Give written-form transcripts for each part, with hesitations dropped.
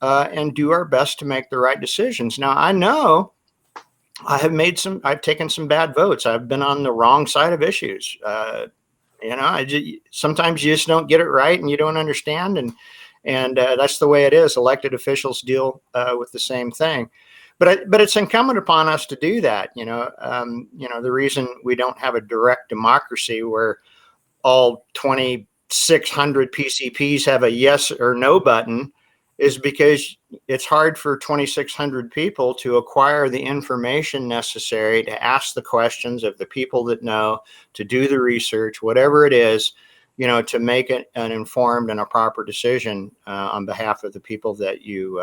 and do our best to make the right decisions. Now, I know I've taken some bad votes. I've been on the wrong side of issues. Sometimes you just don't get it right and you don't understand. And that's the way it is. Elected officials deal with the same thing. But it's incumbent upon us to do that. The reason we don't have a direct democracy where all 2,600 PCPs have a yes or no button is because it's hard for 2,600 people to acquire the information necessary to ask the questions of the people that know, to do the research, whatever it is, to make an informed and a proper decision on behalf of the people that you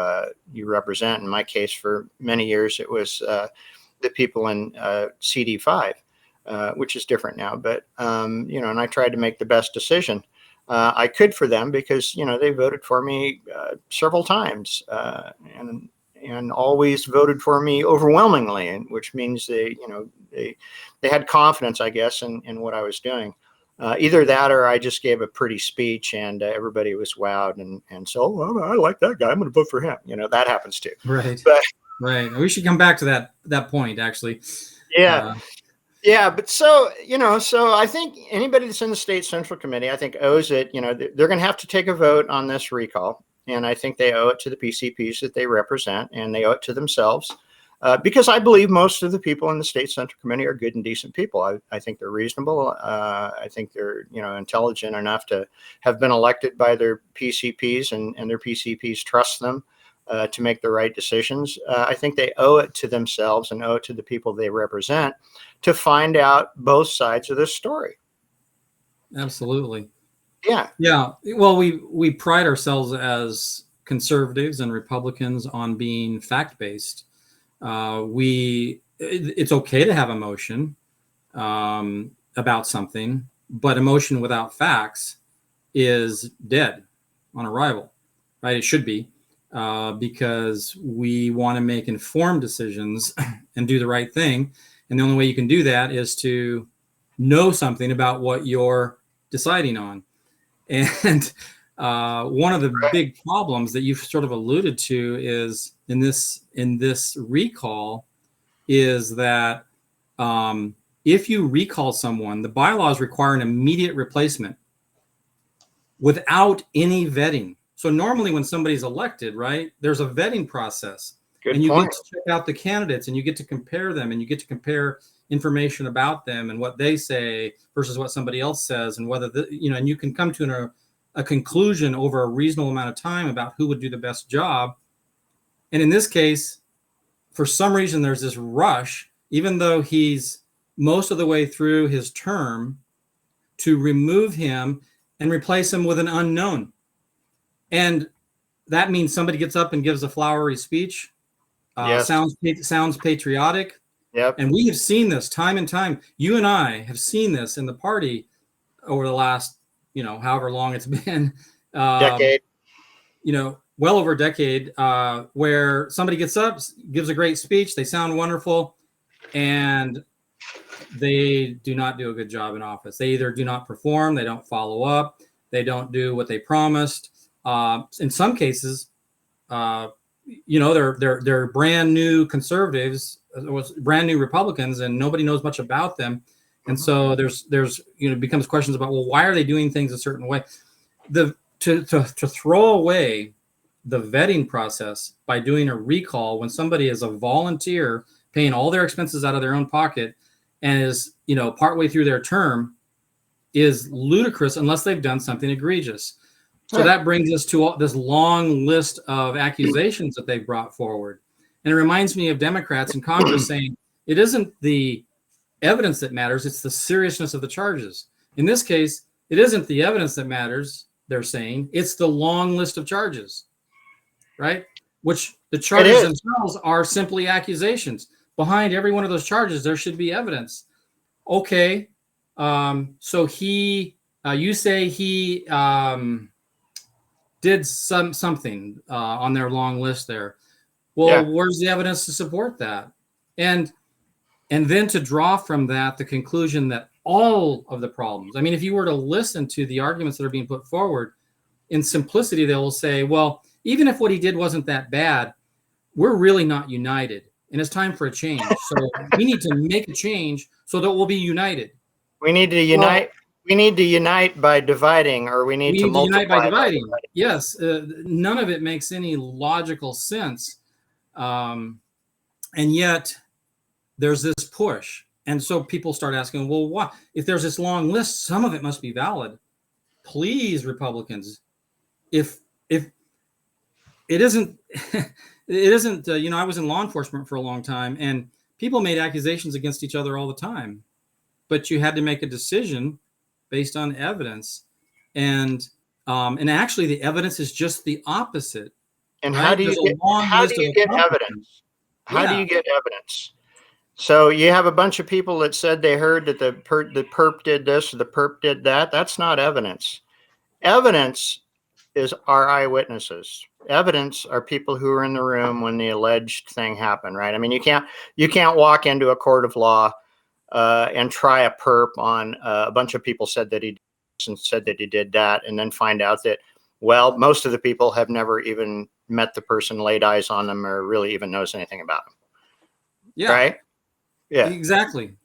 represent. In my case, for many years, it was the people in CD5, which is different now. But, and I tried to make the best decision I could for them because, they voted for me several times and always voted for me overwhelmingly, and which means they had confidence, I guess, in what I was doing. Either that or I just gave a pretty speech and everybody was wowed. And so, well, I like that guy. I'm going to vote for him. That happens too. Right. But, right. We should come back to that point, actually. Yeah. Yeah, but so I think anybody that's in the state central committee, I think owes it, they're going to have to take a vote on this recall. And I think they owe it to the PCPs that they represent, and they owe it to themselves. Because I believe most of the people in the state central committee are good and decent people. I think they're reasonable. I think they're, intelligent enough to have been elected by their PCPs and their PCPs trust them to make the right decisions. I think they owe it to themselves and owe it to the people they represent to find out both sides of this story. Absolutely. Yeah. Yeah. Well, we pride ourselves as conservatives and Republicans on being fact-based. It's okay to have emotion about something, but emotion without facts is dead on arrival, right? It should be. Because we want to make informed decisions and do the right thing. And the only way you can do that is to know something about what you're deciding on. And one of the big problems that you've sort of alluded to is in this recall is that if you recall someone, the bylaws require an immediate replacement without any vetting. So normally when somebody's elected, right, there's a vetting process. Good and you point. get to check out the candidates and you get to compare them and you get to compare information about them and what they say versus what somebody else says, and whether and you can come to a conclusion over a reasonable amount of time about who would do the best job. And in this case, for some reason, there's this rush, even though he's most of the way through his term, to remove him and replace him with an unknown. And that means somebody gets up and gives a flowery speech. Yes. Sounds patriotic. Yep. And we have seen this time and time. You and I have seen this in the party over the last, however long it's been. Decade. Well over a decade, where somebody gets up, gives a great speech, they sound wonderful, and they do not do a good job in office. They either do not perform, they don't follow up, they don't do what they promised. In some cases, they're brand new conservatives, brand new Republicans, and nobody knows much about them. And so there's becomes questions about, well, why are they doing things a certain way? To throw away the vetting process by doing a recall when somebody is a volunteer paying all their expenses out of their own pocket and is, partway through their term is ludicrous unless they've done something egregious. So that brings us to this long list of accusations that they've brought forward. And it reminds me of Democrats in Congress saying it isn't the evidence that matters, it's the seriousness of the charges. In this case, it isn't the evidence that matters, they're saying, it's the long list of charges, right? Which the charges themselves are simply accusations. Behind every one of those charges, there should be evidence. Okay, so you say he did something on their long list there. Well, where's the evidence to support that? And then to draw from that the conclusion that all of the problems, I mean, if you were to listen to the arguments that are being put forward, in simplicity, they will say, well, even if what he did wasn't that bad, we're really not united. And it's time for a change. So we need to make a change so that we'll be united. We need to unite. We need to unite by dividing, or we need to multiply unite by dividing. Yes, none of it makes any logical sense, and yet there's this push, and so people start asking, well, why? If there's this long list, some of it must be valid. Please, Republicans, if it isn't, it isn't. I was in law enforcement for a long time, and people made accusations against each other all the time, but you had to make a decision based on evidence, and actually the evidence is just the opposite. And right? how do you get evidence? How do you get evidence? So you have a bunch of people that said they heard that the perp did this or the perp did that. That's not evidence. Evidence is our eyewitnesses. Evidence are people who were in the room when the alleged thing happened, right? I mean, you can't walk into a court of law and try a perp on a bunch of people said that he did this and said that he did that, and then find out that, well, most of the people have never even met the person, laid eyes on them, or really even knows anything about them. Yeah. Right? Yeah. Exactly.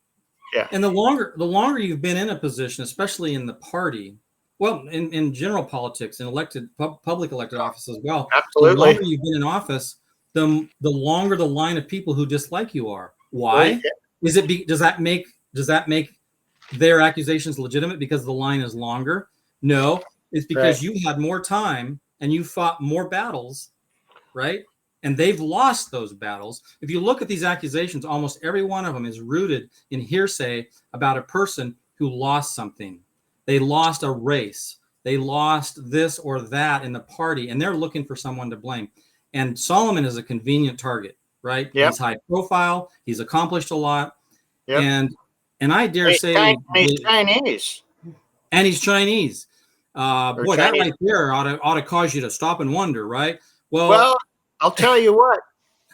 Yeah. And the longer you've been in a position, especially in the party, well, in general politics and public elected office as well. Absolutely. The longer you've been in office, the longer the line of people who dislike you are. Why? Well, yeah. Does that make their accusations legitimate because the line is longer? No, it's because you had more time and you fought more battles, right? And they've lost those battles. If you look at these accusations, almost every one of them is rooted in hearsay about a person who lost something. They lost a race. They lost this or that in the party, and they're looking for someone to blame. And Solomon is a convenient target, right? Yep. He's high profile. He's accomplished a lot. Yep. And I dare say he's Chinese. And he's Chinese. Chinese. That right there ought to cause you to stop and wonder, right? Well, I'll tell you what,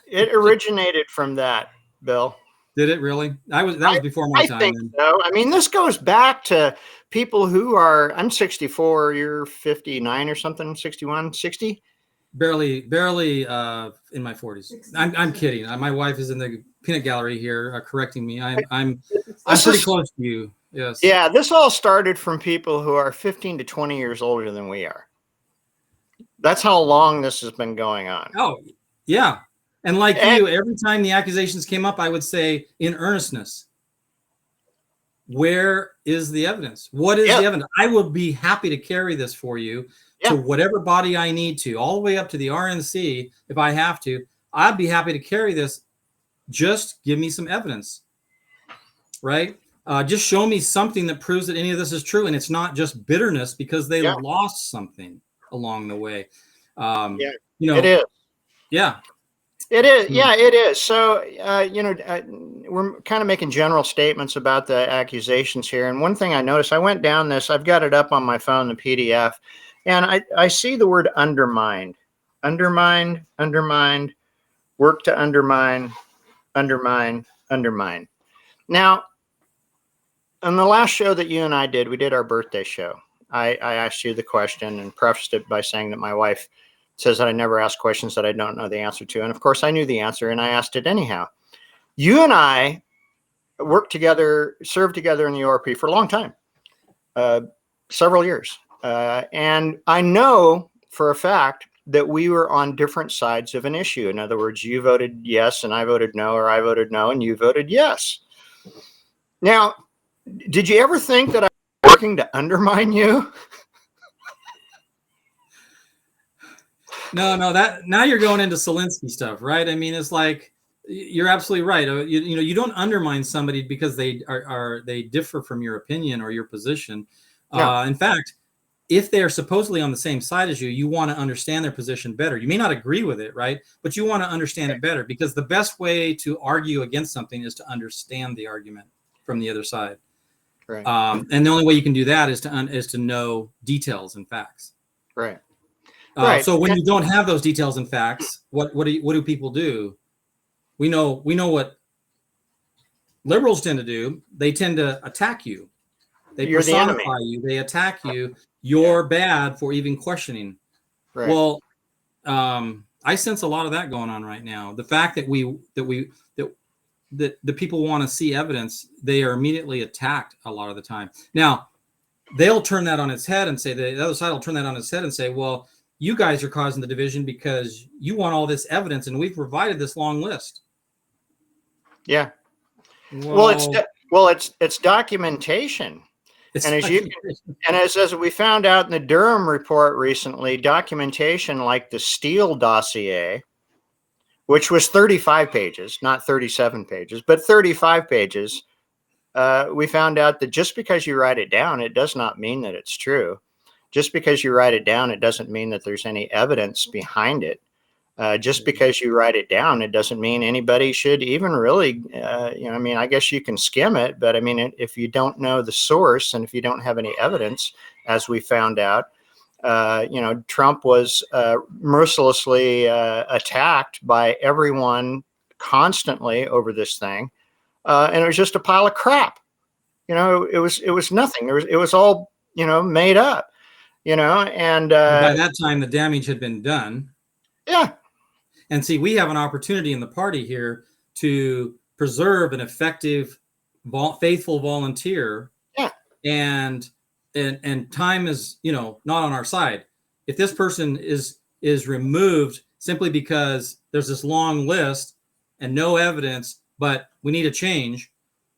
it originated from that, Bill. Did it really? That was before my time. I think so. I mean, this goes back to people who are, I'm 64, you're 59 or something, 61, 60? Barely in my 40s. I'm kidding. My wife is in the peanut gallery here correcting me. I'm pretty close to you. Yes. Yeah, this all started from people who are 15 to 20 years older than we are. That's how long this has been going on. Oh, yeah. And like you, every time the accusations came up, I would say in earnestness, where is the evidence? What is the evidence? I would be happy to carry this for you to whatever body I need to, all the way up to the RNC if I have to. I'd be happy to carry this. Just give me some evidence, right? Just show me something that proves that any of this is true, and it's not just bitterness because they lost something along the way. It is. Yeah. It is. Yeah, it is. So, we're kind of making general statements about the accusations here. And one thing I noticed, I went down this, I've got it up on my phone, the PDF, and I see the word undermined, work to undermine. Now, on the last show that you and I did, we did our birthday show. I asked you the question and prefaced it by saying that my wife says that I never ask questions that I don't know the answer to. And of course I knew the answer and I asked it anyhow. You and I worked together, served together in the ORP for a long time, several years. And I know for a fact that we were on different sides of an issue. In other words, you voted yes and I voted no, or I voted no and you voted yes. Now, did you ever think that I was working to undermine you? No, that now you're going into Zelensky stuff, right? I mean, it's like you're absolutely right. You don't undermine somebody because they differ from your opinion or your position. No. In fact, if they're supposedly on the same side as you, you want to understand their position better. You may not agree with it, right? But you want to understand it better, because the best way to argue against something is to understand the argument from the other side. Right. And the only way you can do that is to know details and facts. Right. So when you don't have those details and facts, what do people do? We know what liberals tend to do. They tend to attack you. They personify you. They attack you. You're bad for even questioning. Right. Well, I sense a lot of that going on right now. The fact that the people want to see evidence, they are immediately attacked a lot of the time. Now, they'll turn that on its head and say, the other side will turn that on its head and say, well, you guys are causing the division because you want all this evidence and we've provided this long list. Yeah. Well, it's documentation. And as we found out in the Durham report recently, documentation like the Steele dossier, which was 35 pages, not 37 pages, but 35 pages. We found out that just because you write it down, it does not mean that it's true. Just because you write it down, it doesn't mean that there's any evidence behind it. Just because you write it down, it doesn't mean anybody should even really, I mean, I guess you can skim it, but I mean, if you don't know the source and if you don't have any evidence, as we found out, Trump was mercilessly attacked by everyone constantly over this thing. And it was just a pile of crap. It was nothing. It was all, made up, and by that time, the damage had been done. Yeah. And see, we have an opportunity in the party here to preserve an effective, faithful volunteer. Yeah. And time is, not on our side. If this person is removed simply because there's this long list and no evidence, but we need a change,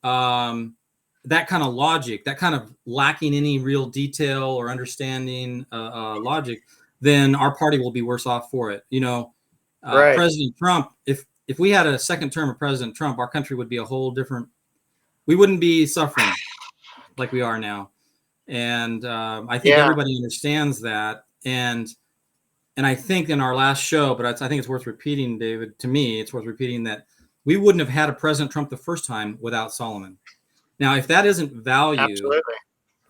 that kind of logic, that kind of lacking any real detail or understanding logic, then our party will be worse off for it. Right. President Trump, if we had a second term of President Trump, our country would be a whole different, we wouldn't be suffering like we are now. And I think everybody understands that. And I think in our last show, but I think it's worth repeating, David, to me, it's worth repeating that we wouldn't have had a President Trump the first time without Solomon. Now, if that isn't value,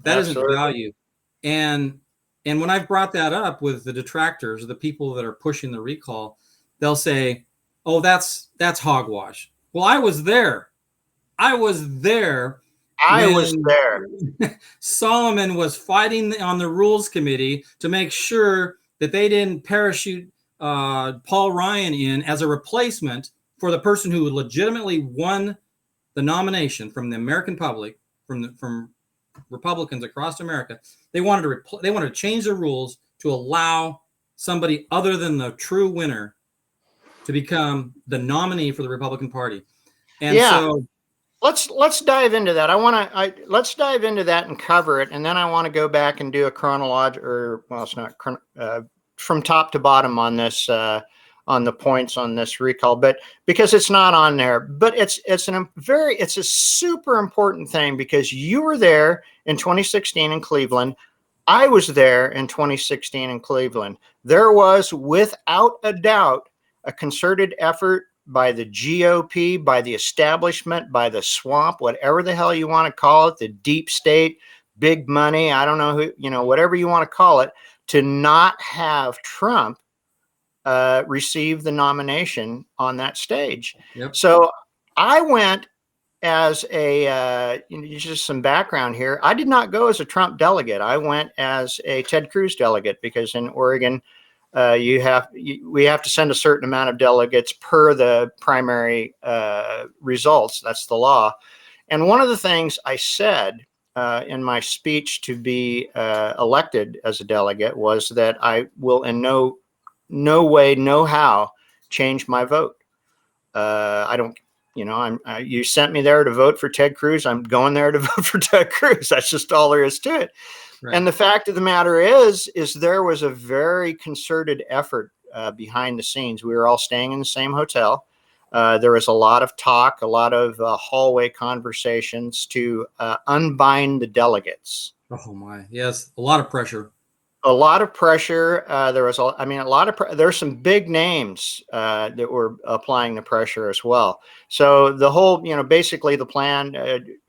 isn't value. And when I've brought that up with the detractors, the people that are pushing the recall, they'll say, oh, that's hogwash. Well, I was there. Solomon was fighting on the Rules Committee to make sure that they didn't parachute Paul Ryan in as a replacement for the person who legitimately won the nomination from the American public, from Republicans across America. They wanted to change the rules to allow somebody other than the true winner to become the nominee for the Republican Party. And so let's dive into that. Let's dive into that and cover it, and then I want to go back and do a chronological, it's not from top to bottom on this, on the points on this recall, but because it's not on there, but it's a super important thing because you were there in 2016 in Cleveland. I was there in 2016 in Cleveland. There was, without a doubt, a concerted effort by the GOP, by the establishment, by the swamp, whatever the hell you want to call it, the deep state, big money, I don't know who, whatever you want to call it, to not have Trump receive the nomination on that stage. Yep. So I went as just some background here. I did not go as a Trump delegate. I went as a Ted Cruz delegate because in Oregon, we have to send a certain amount of delegates per the primary results. That's the law. And one of the things I said in my speech to be elected as a delegate was that I will in no way, no how change my vote. I don't, you sent me there to vote for Ted Cruz. I'm going there to vote for Ted Cruz. That's just all there is to it. Right. And the fact of the matter is there was a very concerted effort behind the scenes. We were all staying in the same hotel. There was a lot of talk, a lot of hallway conversations to unbind the delegates. Oh my, yes, a lot of pressure. A lot of pressure. There's some big names that were applying the pressure as well. So the whole, basically the plan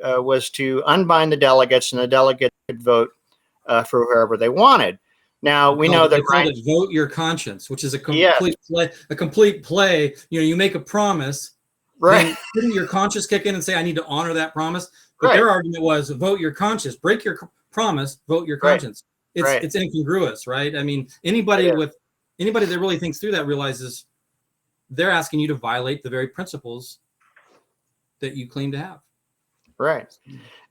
was to unbind the delegates, and the delegates could vote for whoever they wanted. Now we know that they called it vote your conscience, which is a complete play. You make a promise, right? Didn't your conscience kick in and say, I need to honor that promise? But their argument was vote your conscience, break your promise, vote your conscience. It's incongruous, right? I mean, anybody with anybody that really thinks through that realizes they're asking you to violate the very principles that you claim to have. Right.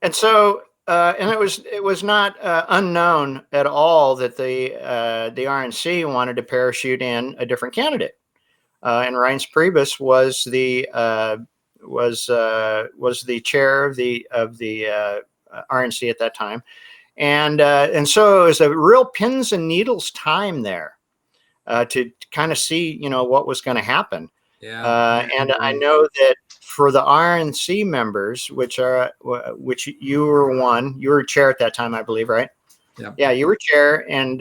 And so, and it was not unknown at all that the RNC wanted to parachute in a different candidate, and Reince Priebus was the chair of the RNC at that time, and so it was a real pins and needles time there to kind of see what was going to happen. Yeah. And I know that for the RNC members, which you were one, you were chair at that time, I believe, right? Yeah. Yeah, you were chair, and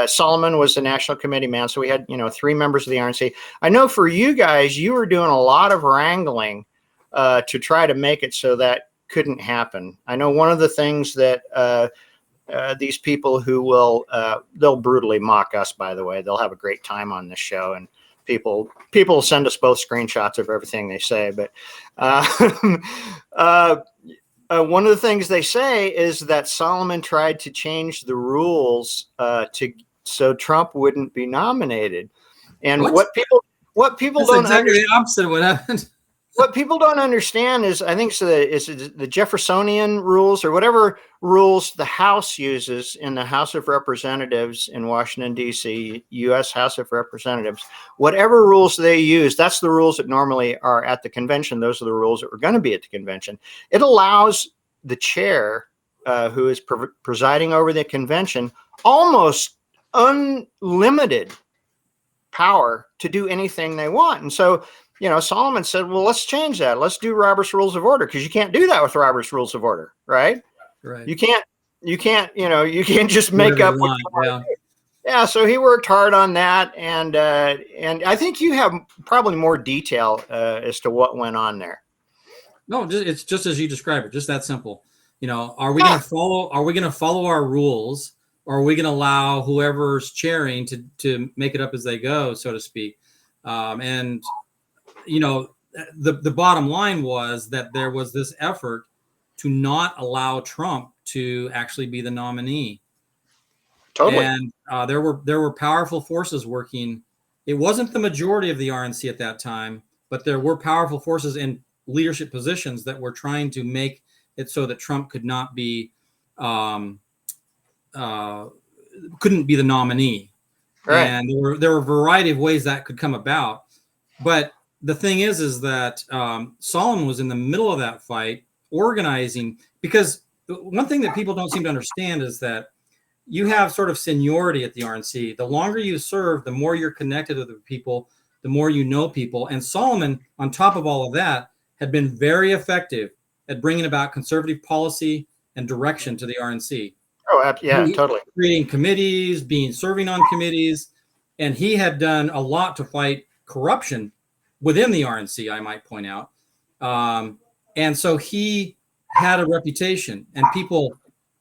Solomon was the national committee man. So we had 3 members of the RNC. I know for you guys, you were doing a lot of wrangling to try to make it so that couldn't happen. I know one of the things that these people who will they'll brutally mock us, by the way. They'll have a great time on this show, and people send us both screenshots of everything they say. But one of the things they say is that Solomon tried to change the rules so Trump wouldn't be nominated. And what people That's don't exactly understand, the opposite of what happened. what people don't understand is, I think it's the Jeffersonian rules, or whatever rules the House uses in the House of Representatives in Washington, D.C., U.S. House of Representatives. Whatever rules they use, that's the rules that normally are at the convention. Those are the rules that were going to be at the convention. It allows the chair, who is presiding over the convention, almost unlimited power to do anything they want. And so, Solomon said, well, let's change that. Let's do Robert's Rules of Order, because you can't do that with Robert's Rules of Order, right? Right. You can't, you can't just make up what you want. Yeah. So he worked hard on that. And I think you have probably more detail as to what went on there. No, it's just as you describe it, just that simple. Are we going to follow our rules, or are we going to allow whoever's chairing to make it up as they go, so to speak? And the bottom line was that there was this effort to not allow Trump to actually be the nominee. Totally. And there were powerful forces working. It wasn't the majority of the RNC at that time, but there were powerful forces in leadership positions that were trying to make it so that Trump could not be couldn't be the nominee. Right. And there were a variety of ways that could come about. But the thing is that Solomon was in the middle of that fight, organizing, because one thing that people don't seem to understand is that you have sort of seniority at the RNC. The longer you serve, the more you're connected with the people, the more you know people. And Solomon, on top of all of that, had been very effective at bringing about conservative policy and direction to the RNC. Oh, yeah, totally. Creating committees, serving on committees. And he had done a lot to fight corruption within the RNC, I might point out. And so he had a reputation, and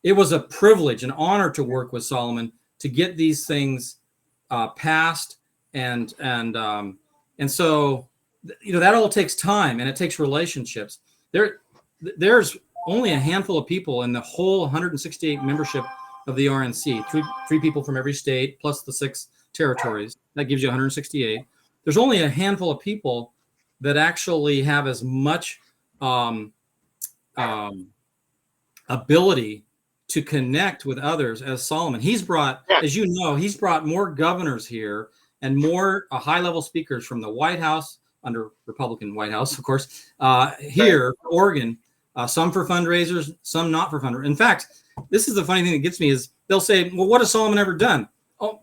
it was a privilege, an honor to work with Solomon to get these things passed. And so, that all takes time, and it takes relationships. There's only a handful of people in the whole 168 membership of the RNC, three people from every state, plus the 6 territories. That gives you 168. There's only a handful of people that actually have as much ability to connect with others as Solomon. He's brought, as you know, more governors here and more high-level speakers from the White House, under Republican White House, of course, here, Oregon, some for fundraisers, some not for fundraisers. In fact, this is the funny thing that gets me is they'll say, well, what has Solomon ever done? Oh,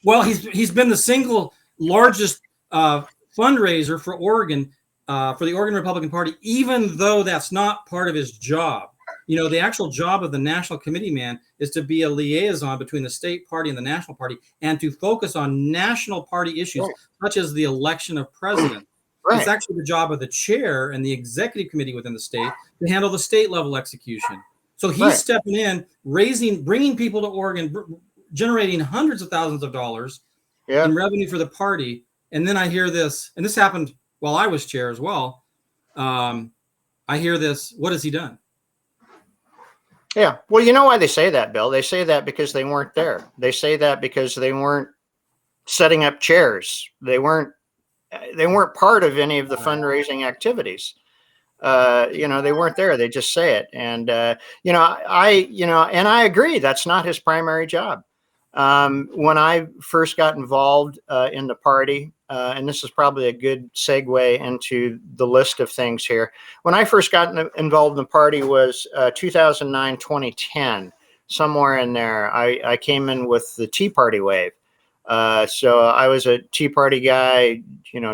well, he's been the single largest fundraiser for Oregon, for the Oregon Republican Party, even though that's not part of his job. The actual job of the national committee man is to be a liaison between the state party and the national party, and to focus on national party issues, such as the election of president. Right. It's actually the job of the chair and the executive committee within the state to handle the state level execution. So he's stepping in, bringing people to Oregon, generating hundreds of thousands of dollars in revenue for the party. And then I hear this, and this happened while I was chair as well. I hear this. What has he done? Yeah. Well, you know why they say that, Bill? They say that because they weren't there. They say that because they weren't setting up chairs. They weren't part of any of the fundraising activities. They weren't there. They just say it. And, and I agree. That's not his primary job. When I first got involved in the party, and this is probably a good segue into the list of things here. When I first got involved in the party was 2009, 2010, somewhere in there. I came in with the Tea Party wave. So I was a Tea Party guy,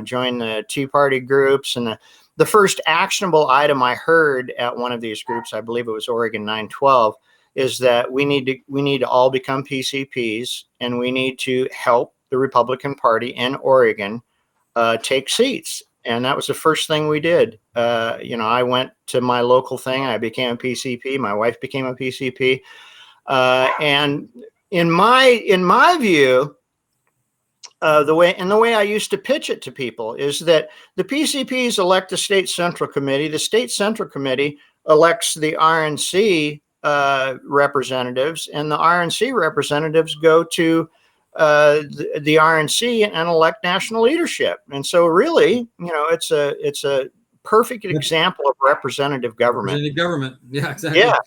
joined the Tea Party groups. And the first actionable item I heard at one of these groups, I believe it was Oregon 912, is that we need to all become PCPs, and we need to help the Republican Party in Oregon take seats. And that was the first thing we did. I went to my local thing. I became a PCP. My wife became a PCP. And in my view, the way I used to pitch it to people is that the PCPs elect the state central committee. The state central committee elects the RNC representatives, and the RNC representatives go to the RNC and elect national leadership. And so, really, it's a perfect example of representative government. Representative government, yeah, exactly. Yeah.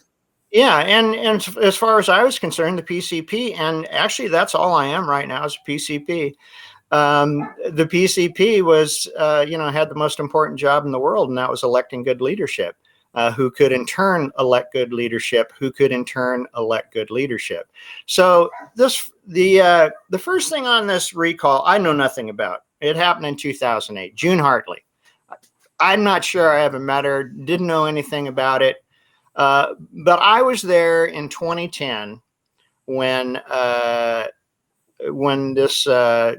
Yeah, and as far as I was concerned, the PCP, and actually that's all I am right now is a PCP. The PCP was, had the most important job in the world, and that was electing good leadership, who could in turn elect good leadership, who could in turn elect good leadership. So the first thing on this recall, I know nothing about. It happened in 2008. June Hartley. I'm not sure. I haven't met her. Didn't know anything about it. But I was there in 2010 when this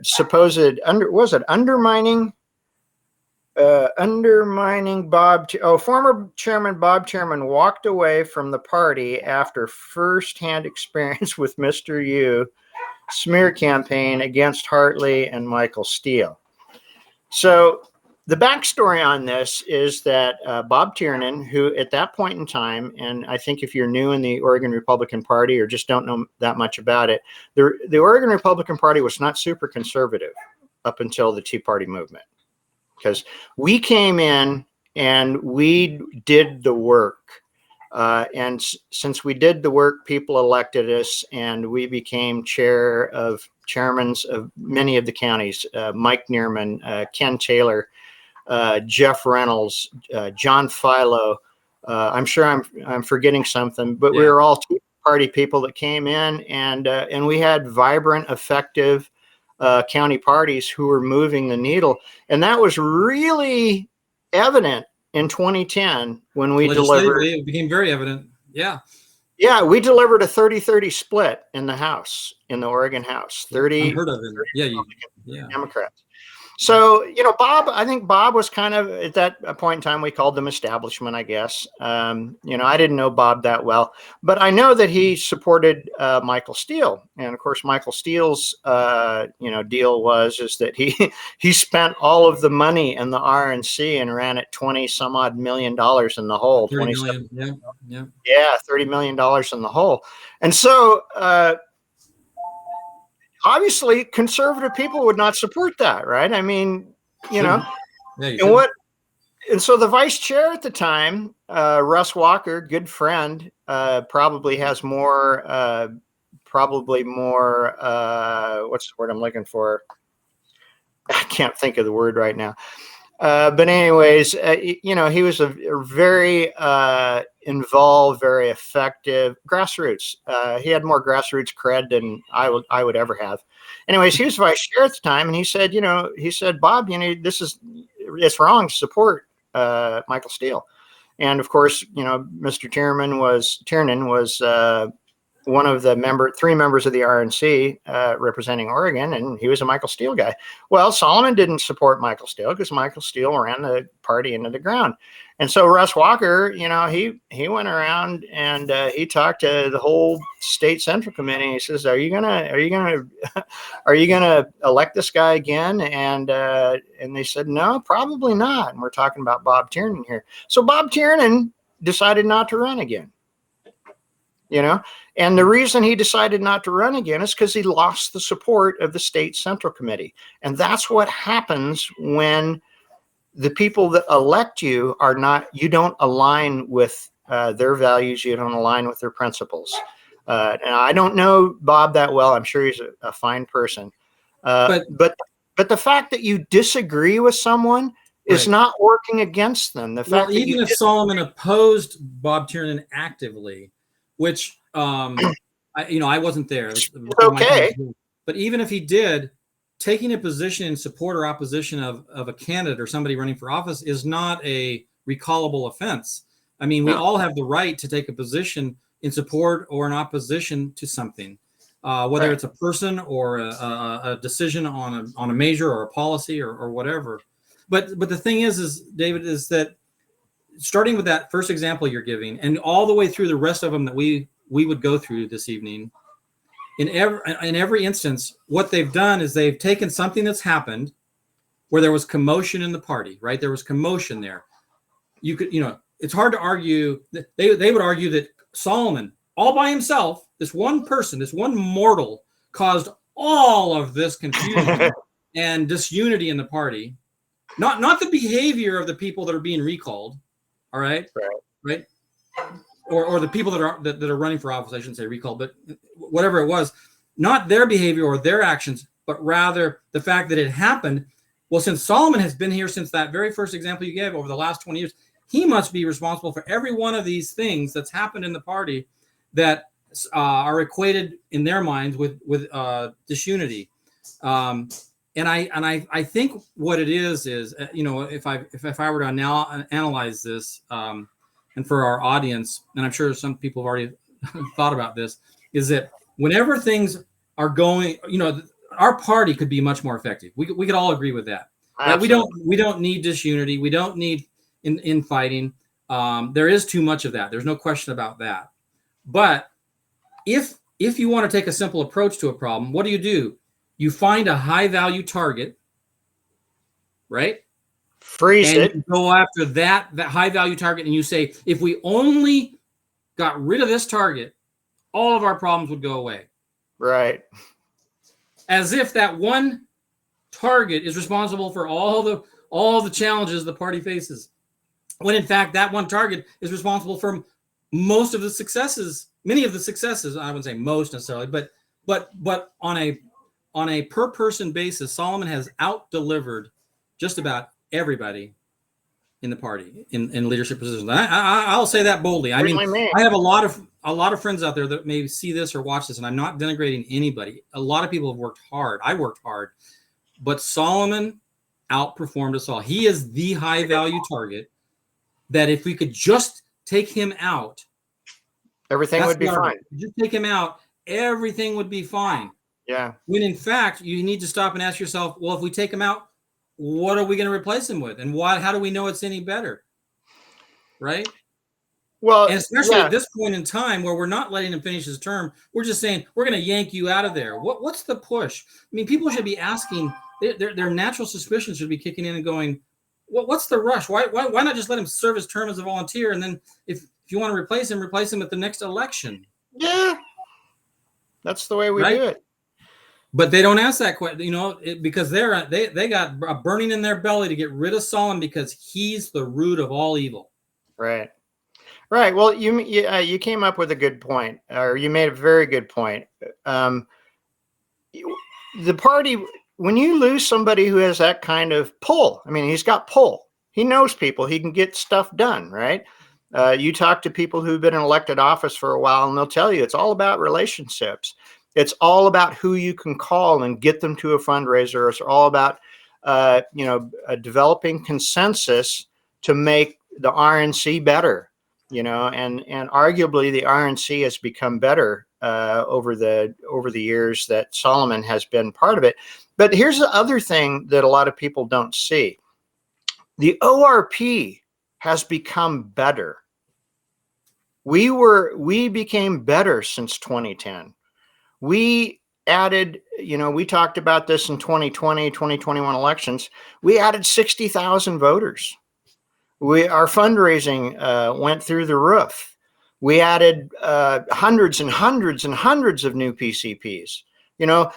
supposed undermining former chairman Bob Tiernan walked away from the party after firsthand experience with Mr. Yu smear campaign against Hartley and Michael Steele. So the backstory on this is that Bob Tiernan, who at that point in time, and I think if you're new in the Oregon Republican Party or just don't know that much about it, the Oregon Republican Party was not super conservative up until the Tea Party movement, because we came in and we did the work. And since we did the work, people elected us, and we became chairmen of many of the counties, Mike Neerman, Ken Taylor, Jeff Reynolds, John Philo. I'm sure I'm forgetting something, but we were all Tea Party people that came in, and we had vibrant, effective county parties who were moving the needle, and that was really evident in 2010 when we delivered. It became very evident. Yeah. Yeah, we delivered a 30-30 split in the House, in the Oregon House. 30 unheard of it. Yeah. Democrats. So, Bob, I think Bob was kind of at that point in time, we called them establishment, I guess. I didn't know Bob that well, but I know that he supported Michael Steele. And of course, Michael Steele's, deal is that he spent all of the money in the RNC and ran it 20 some odd $1 million in the hole. 30 million. Yeah. Yeah, $30 million in the hole. And so, obviously, conservative people would not support that, right? I mean, and so the vice chair at the time, Russ Walker, good friend, probably has more, what's the word I'm looking for? I can't think of the word right now. But anyways, he was a very involved, very effective grassroots. He had more grassroots cred than I would ever have. Anyways, he was vice chair at the time, and he said, Bob, it's wrong to support Michael Steele. And of course, Mr. Tiernan was one of the three members of the RNC representing Oregon, and he was a Michael Steele guy. Well, Solomon didn't support Michael Steele because Michael Steele ran the party into the ground. And so Russ Walker, he went around and he talked to the whole state central committee. He says, "Are you gonna elect this guy again?" And they said, "No, probably not." And we're talking about Bob Tiernan here. So Bob Tiernan decided not to run again. you know. And the reason he decided not to run again is because he lost the support of the state central committee. And that's what happens when the people that elect you are not, you don't align with their values, you don't align with their principles. And I don't know Bob that well. I'm sure he's a fine person. But the fact that you disagree with someone is not working against them. The fact that even if Solomon opposed Bob Tiernan actively, which I wasn't there. It's okay. But even if he did, taking a position in support or opposition of a candidate or somebody running for office is not a recallable offense. I mean, we all have the right to take a position in support or in opposition to something, whether it's a person or a decision on a measure or a policy or whatever. But the thing is David, is that starting with that first example you're giving and all the way through the rest of them that we would go through this evening, in every instance, what they've done is they've taken something that's happened where there was commotion in the party, right? There was commotion there. You could, it's hard to argue that they would argue that Solomon, all by himself, this one person, this one mortal, caused all of this confusion and disunity in the party. Not the behavior of the people that are being recalled, all right? Right? Or the people that are running for office, I shouldn't say recalled, but whatever it was, not their behavior or their actions, but rather the fact that it happened. Well, since Solomon has been here since that very first example you gave over the last 20 years, he must be responsible for every one of these things that's happened in the party that are equated in their minds with disunity. And I think what it is if I were to analyze this, and for our audience, and I'm sure some people have already thought about this, is that whenever things are going, our party could be much more effective. We could all agree with that. Right? We don't need disunity. We don't need infighting. There is too much of that. There's no question about that. But if you want to take a simple approach to a problem, what do? You find a high value target, right? Freeze it. You go after that high value target, and you say, if we only got rid of this target, all of our problems would go away. Right. As if that one target is responsible for all the challenges the party faces, when in fact that one target is responsible for most of the successes, many of the successes. I wouldn't say most necessarily, but on a per person basis, Solomon has out-delivered just about everybody in the party in leadership positions. I'll say that boldly. I mean, I have a lot of friends out there that may see this or watch this, and I'm not denigrating anybody. A lot of people have worked hard. I worked hard, but Solomon outperformed us all. He is the high value target that if we could just take him out, everything would be fine. Just take him out, everything would be fine. Yeah. When in fact, you need to stop and ask yourself, well, if we take him out, what are we going to replace him with? And how do we know it's any better? Right? Well, and especially at this point in time where we're not letting him finish his term, we're just saying, we're going to yank you out of there. What's the push? I mean, people should be asking, their natural suspicions should be kicking in and going, what's the rush? Why not just let him serve his term as a volunteer? And then if you want to replace him at the next election. Yeah. That's the way we do it. But they don't ask that question, because they got a burning in their belly to get rid of Solomon because he's the root of all evil. Right. Well, you came up with a good point, or you made a very good point. The party, when you lose somebody who has that kind of pull, I mean, he's got pull. He knows people. He can get stuff done, right? You talk to people who've been in elected office for a while, and they'll tell you it's all about relationships. It's all about who you can call and get them to a fundraiser. It's all about, developing consensus to make the RNC better, and arguably the RNC has become better over the years that Solomon has been part of it. But here's the other thing that a lot of people don't see. The ORP has become better. We became better since 2010. We added, we talked about this in 2020, 2021 elections. We added 60,000 voters. Our fundraising went through the roof. We added hundreds and hundreds and hundreds of new PCPs. You know,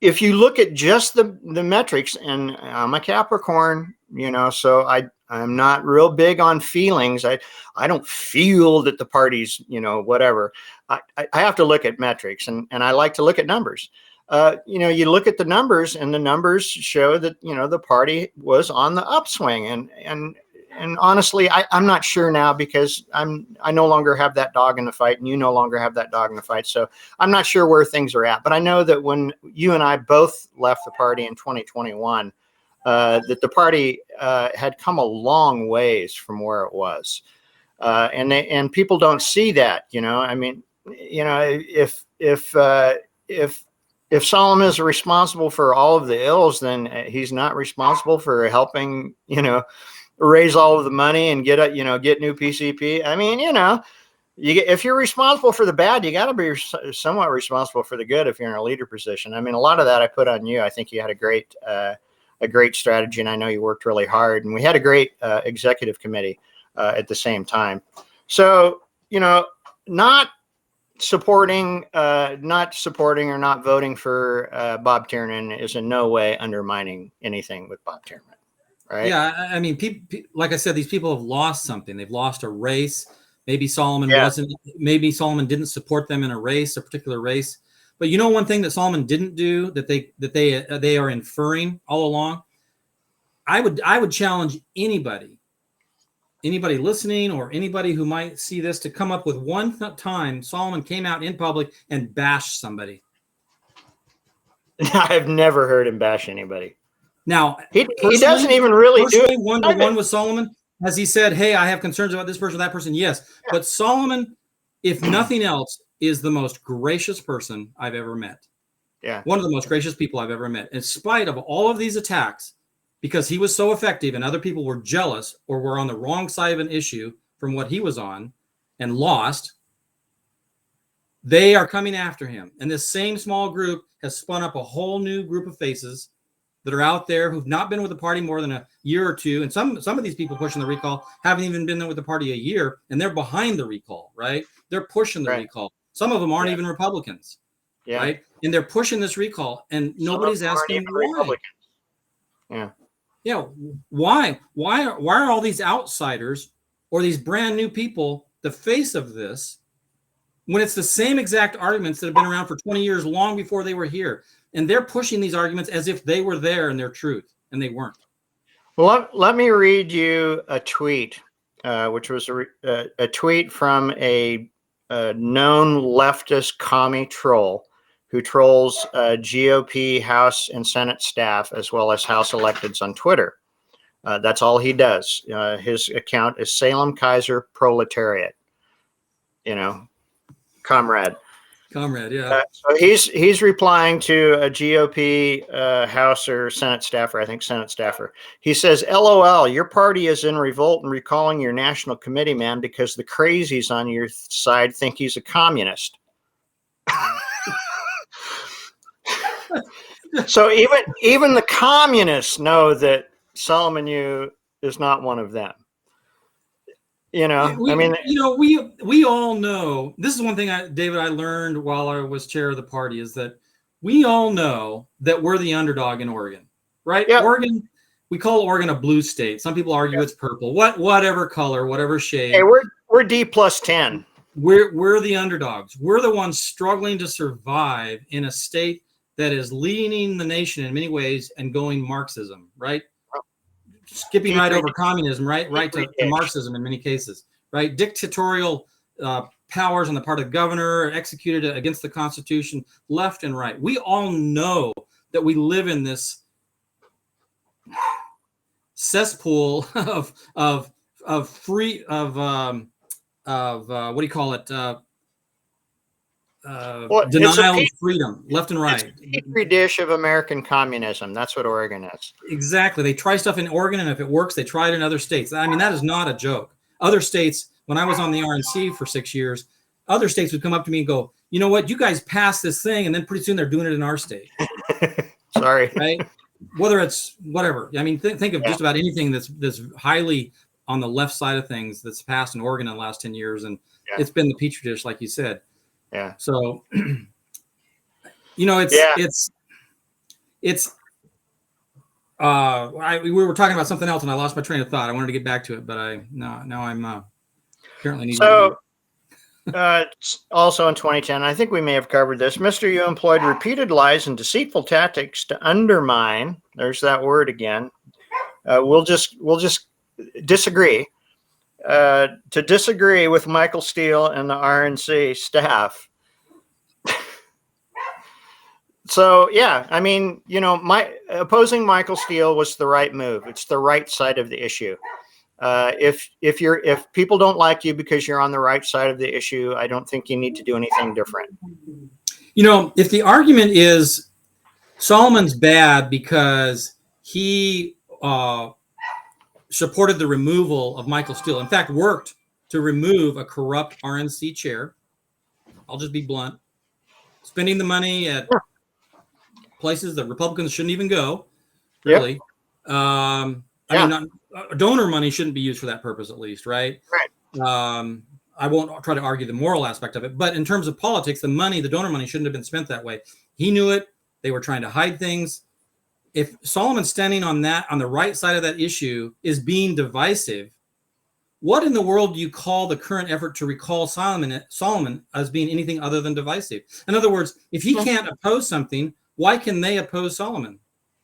if you look at just the metrics, and I'm a Capricorn, you know, so I'm not real big on feelings. I don't feel that the party's, you know, whatever. I have to look at metrics, and I like to look at numbers. You know, you look at the numbers, and the numbers show that, you know, the party was on the upswing, and honestly, I'm not sure now, because I no longer have that dog in the fight, and you no longer have that dog in the fight. So I'm not sure where things are at. But I know that when you and I both left the party in 2021, that the party had come a long ways from where it was, and people don't see that. You know, I mean, you know, if Solomon is responsible for all of the ills, then he's not responsible for helping, you know, raise all of the money and get new PCP. I mean, you know, if you're responsible for the bad, you got to be somewhat responsible for the good if you're in a leader position. I mean, a lot of that I put on you. I think you had a great strategy, and I know you worked really hard, and we had a great executive committee at the same time. So, you know, not supporting or not voting for Bob Tiernan is in no way undermining anything with Bob Tiernan. Right. Yeah, I mean, like I said, these people have lost something. They've lost a race. Maybe Solomon didn't support them in a particular race. But you know, one thing that Solomon didn't do that they are inferring all along. I would challenge anybody listening, or anybody who might see this, to come up with one time Solomon came out in public and bashed somebody. I've never heard him bash anybody. Now, he doesn't even really do it one-to-one with Solomon. Has he said, hey, I have concerns about this person, that person? Yes. Yeah. But Solomon, if nothing else, is the most gracious person I've ever met. Yeah. One of the most gracious people I've ever met. In spite of all of these attacks, because he was so effective and other people were jealous or were on the wrong side of an issue from what he was on and lost, they are coming after him. And this same small group has spun up a whole new group of faces that are out there who've not been with the party more than a year or two. And some of these people pushing the recall haven't even been there with the party a year, and they're behind the recall, right? They're pushing the recall. Some of them aren't even Republicans, right? And they're pushing this recall, and nobody's asking why. Yeah. Why are all these outsiders or these brand new people the face of this, when it's the same exact arguments that have been around for 20 years, long before they were here? And they're pushing these arguments as if they were there and their truth, and they weren't. Well, let me read you a tweet, which was a tweet from a known leftist commie troll who trolls GOP House and Senate staff, as well as House electeds, on Twitter. That's all he does. His account is Salem Kaiser Proletariat. You know, comrade, yeah. So he's replying to a GOP House or Senate staffer, I think Senate staffer. He says, LOL, your party is in revolt and recalling your national committee man because the crazies on your side think he's a communist. So even the communists know that Solomon Yu is not one of them. You know, we all know, this is one thing David, I learned while I was chair of the party, is that we all know that we're the underdog in Oregon, right? Yep. Oregon, we call Oregon a blue state. Some people argue it's purple, whatever color, whatever shade. Hey, we're D+10. We're the underdogs. We're the ones struggling to survive in a state that is leading the nation in many ways and going Marxism, right? Skipping right over communism, right to Marxism in many cases, right? Dictatorial powers on the part of the governor executed against the Constitution, left and right. We all know that we live in this cesspool of what do you call it? Denial of freedom, left and right. It's a petri dish of American communism. That's what Oregon is. Exactly. They try stuff in Oregon, and if it works, they try it in other states. I mean, that is not a joke. Other states, when I was on the RNC for 6 years, other states would come up to me and go, you know what, you guys passed this thing, and then pretty soon they're doing it in our state. Sorry. Right? Whether it's whatever. I mean, think of just about anything that's highly on the left side of things that's passed in Oregon in the last 10 years. And it's been the petri dish, like you said. Yeah. So, it's we were talking about something else and I lost my train of thought. I wanted to get back to it, but now I'm apparently need to also in 2010, I think we may have covered this. Mr. Yu employed repeated lies and deceitful tactics to undermine, there's that word again. We'll just disagree. To disagree with Michael Steele and the RNC staff. So, yeah, I mean, opposing Michael Steele was the right move. It's the right side of the issue. If people don't like you because you're on the right side of the issue, I don't think you need to do anything different. If the argument is Solomon's bad because he supported the removal of Michael Steele, in fact, worked to remove a corrupt RNC chair. I'll just be blunt. Spending the money at places that Republicans shouldn't even go, really. Yep. Donor money shouldn't be used for that purpose, at least, right? Right. I won't try to argue the moral aspect of it, but in terms of politics, the donor money shouldn't have been spent that way. He knew it. They were trying to hide things. If Solomon's standing on the right side of that issue is being divisive, what in the world do you call the current effort to recall Solomon as being anything other than divisive? In other words, if he can't oppose something, why can they oppose Solomon?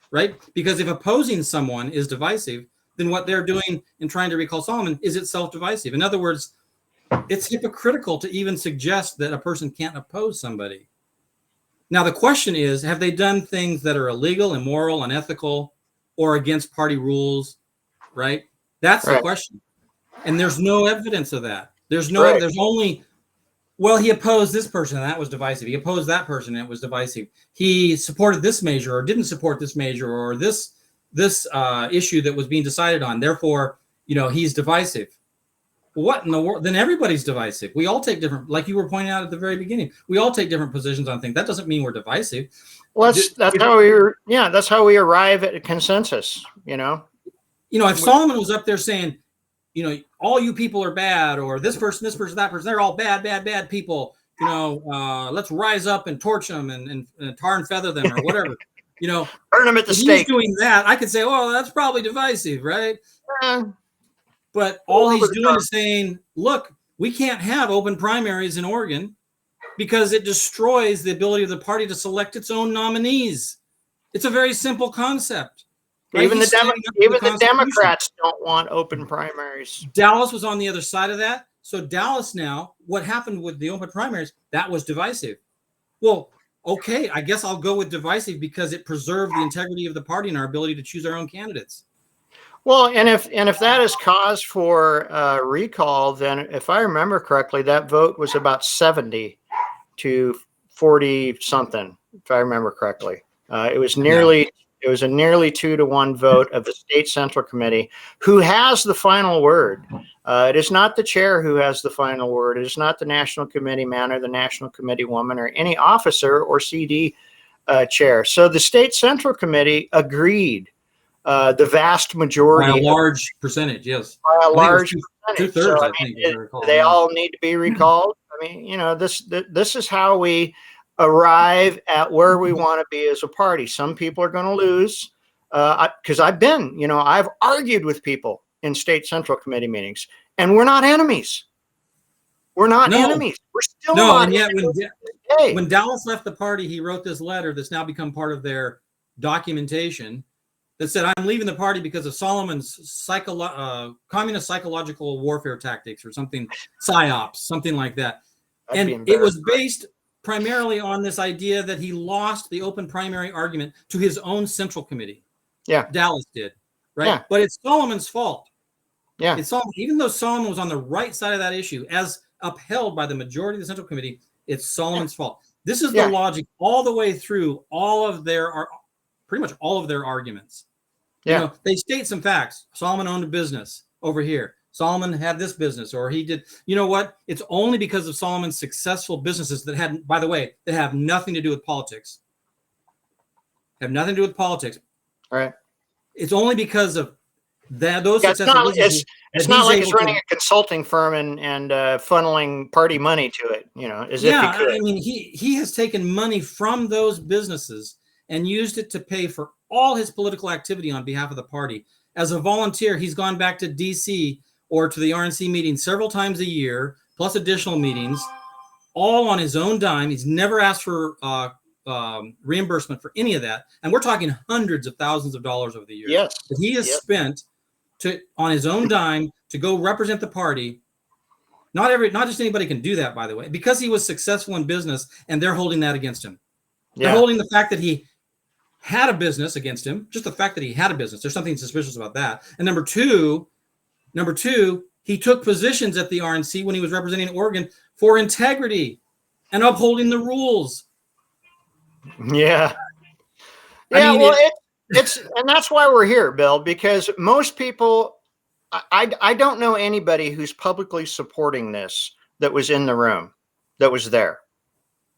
Right? Because if opposing someone is divisive, then what they're doing in trying to recall Solomon is itself divisive. In other words, it's hypocritical to even suggest that a person can't oppose somebody. Now, the question is, have they done things that are illegal, immoral, unethical, or against party rules? Right? That's the question. And there's no evidence of that. There's only, well, he opposed this person and that was divisive. He opposed that person and it was divisive. He supported this measure or didn't support this measure or this issue that was being decided on. Therefore, he's divisive. What in the world? Then everybody's divisive. We all take different, like you were pointing out at the very beginning, we all take different positions on things. That doesn't mean we're divisive. Well, that's how we arrive at a consensus, if Solomon was up there saying, all you people are bad, or this person, that person, they're all bad people. Let's rise up and torch them and tar and feather them or whatever. Burn them at the stake. He's doing that. I could say, oh, that's probably divisive, right? But all he's doing is saying, look, we can't have open primaries in Oregon because it destroys the ability of the party to select its own nominees. It's a very simple concept. Right? Even the Democrats don't want open primaries. Dallas was on the other side of that. So Dallas now, what happened with the open primaries, that was divisive. Well, okay, I guess I'll go with divisive because it preserved the integrity of the party and our ability to choose our own candidates. Well, and if that is cause for recall, then if I remember correctly, that vote was about 70 to 40 something. If I remember correctly, it was a nearly 2-to-1 vote of the State Central Committee, who has the final word. It is not the chair who has the final word. It is not the National Committee man or the National Committee woman or any officer or CD chair. So the State Central Committee agreed. The vast majority, by a large percentage, yes, by a large percentage. 2/3, So, I think. They all need to be recalled. I mean, this is how we arrive at where we want to be as a party. Some people are going to lose because I've argued with people in State Central Committee meetings, and we're not enemies. We're not enemies. We're still not. And yet, when Dallas left the party, he wrote this letter that's now become part of their documentation that said, I'm leaving the party because of Solomon's communist psychological warfare tactics or something, psyops, something like that. And it was based primarily on this idea that he lost the open primary argument to his own Central Committee. Yeah. Dallas did, right? Yeah. But it's Solomon's fault. Yeah. Even though Solomon was on the right side of that issue, as upheld by the majority of the Central Committee, it's Solomon's fault. This is the logic all the way through pretty much all of their arguments. Yeah. They state some facts. Solomon owned a business over here. Solomon had this business, or he did. You know what? It's only because of Solomon's successful businesses that have nothing to do with politics. All right. It's only because of those Yeah, successful businesses it's that not he's like he's able running to. a consulting firm and funneling party money to it, as if he Yeah, could. I mean, he has taken money from those businesses and used it to pay for all his political activity on behalf of the party. As a volunteer, he's gone back to DC or to the RNC meeting several times a year, plus additional meetings, all on his own dime. He's never asked for reimbursement for any of that. And we're talking hundreds of thousands of dollars over the years Yes. that he has Yes. spent on his own dime to go represent the party. Not just anybody can do that, by the way, because he was successful in business, and they're holding that against him. They're Yeah. holding the fact that he had a business against him, just the fact that he had a business. There's something suspicious about that. And number two, he took positions at the RNC when he was representing Oregon for integrity and upholding the rules. Yeah. I Yeah. mean, Well, and that's why we're here, Bill, because most people, I don't know anybody who's publicly supporting this that was in the room, that was there.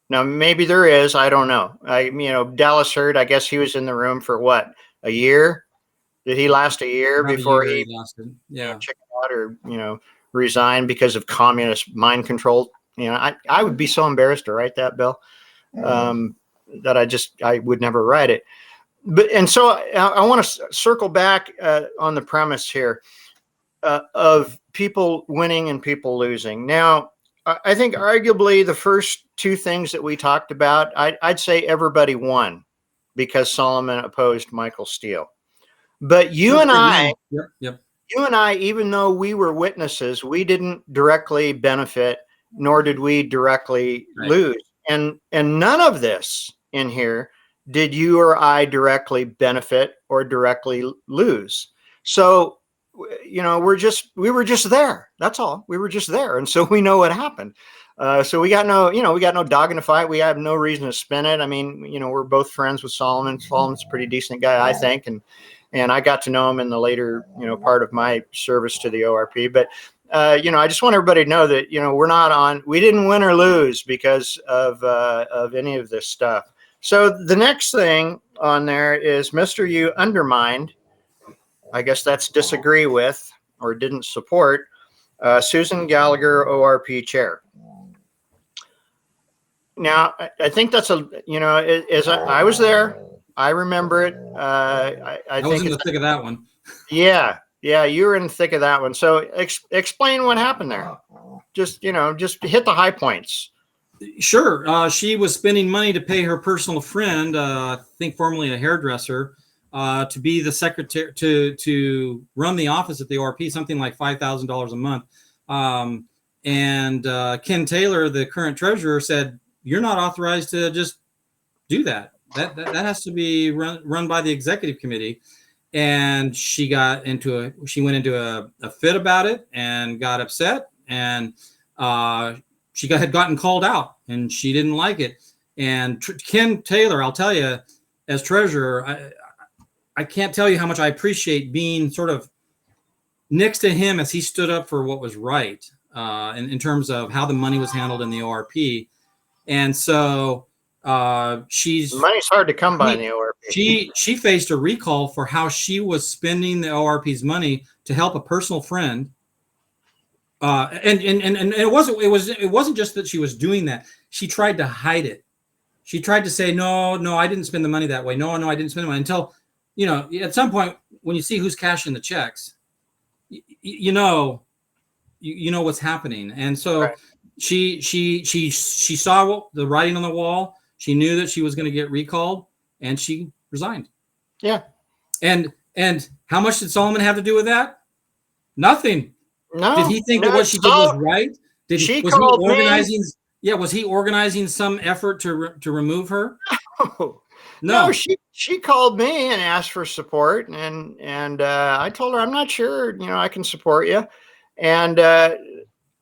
Now, maybe there is. I don't know. Dallas Hurd, I guess he was in the room for what, a year? Did he last a year about before a year he lasted. Yeah. chickened out or, resigned because of communist mind control? I would be so embarrassed to write that, Bill, that I would never write it. And so I want to circle back on the premise here of people winning and people losing. Now, I think arguably the first two things that we talked about, I'd say everybody won because Solomon opposed Michael Steele. But you and I, even though we were witnesses, we didn't directly benefit, nor did we directly lose. And none of this in here did you or I directly benefit or directly lose. So, we were just there. That's all. We were just there. And so we know what happened. So we got no dog in the fight. We have no reason to spin it. I mean, we're both friends with Solomon. Solomon's a pretty decent guy, I think. And I got to know him in the later, part of my service to the ORP. But, I just want everybody to know that, we didn't win or lose because of any of this stuff. So the next thing on there is Mr. You undermined, I guess that's disagree with or didn't support, Susan Gallagher, ORP chair. Now, I think that's I was there. I remember it. I was in the thick of that one. Yeah, you were in the thick of that one. So explain what happened there. Just hit the high points. Sure. She was spending money to pay her personal friend, I think formerly a hairdresser, to be the secretary to run the office at the ORP, something like $5,000 a month. And Ken Taylor, the current treasurer, said, "You're not authorized to just do that. That has to be run by the executive committee." And she went into a fit about it and got upset, and she had gotten called out, and she didn't like it. And Ken Taylor, I'll tell you, as treasurer, I can't tell you how much I appreciate being sort of next to him as he stood up for what was right in terms of how the money was handled in the ORP. And so money's hard to come by in the ORP. She faced a recall for how she was spending the ORP's money to help a personal friend. And it wasn't just that she was doing that. She tried to hide it. She tried to say, no, I didn't spend the money that way. No, I didn't spend the money, until, at some point when you see who's cashing the checks, you know what's happening. And so right. she saw the writing on the wall. She knew that she was going to get recalled, and she resigned. Yeah. And how much did Solomon have to do with that? Nothing. No. Did he think that what she did was right? Was he organizing some effort to remove her? No, she called me and asked for support, and I told her I'm not sure, I can support you. And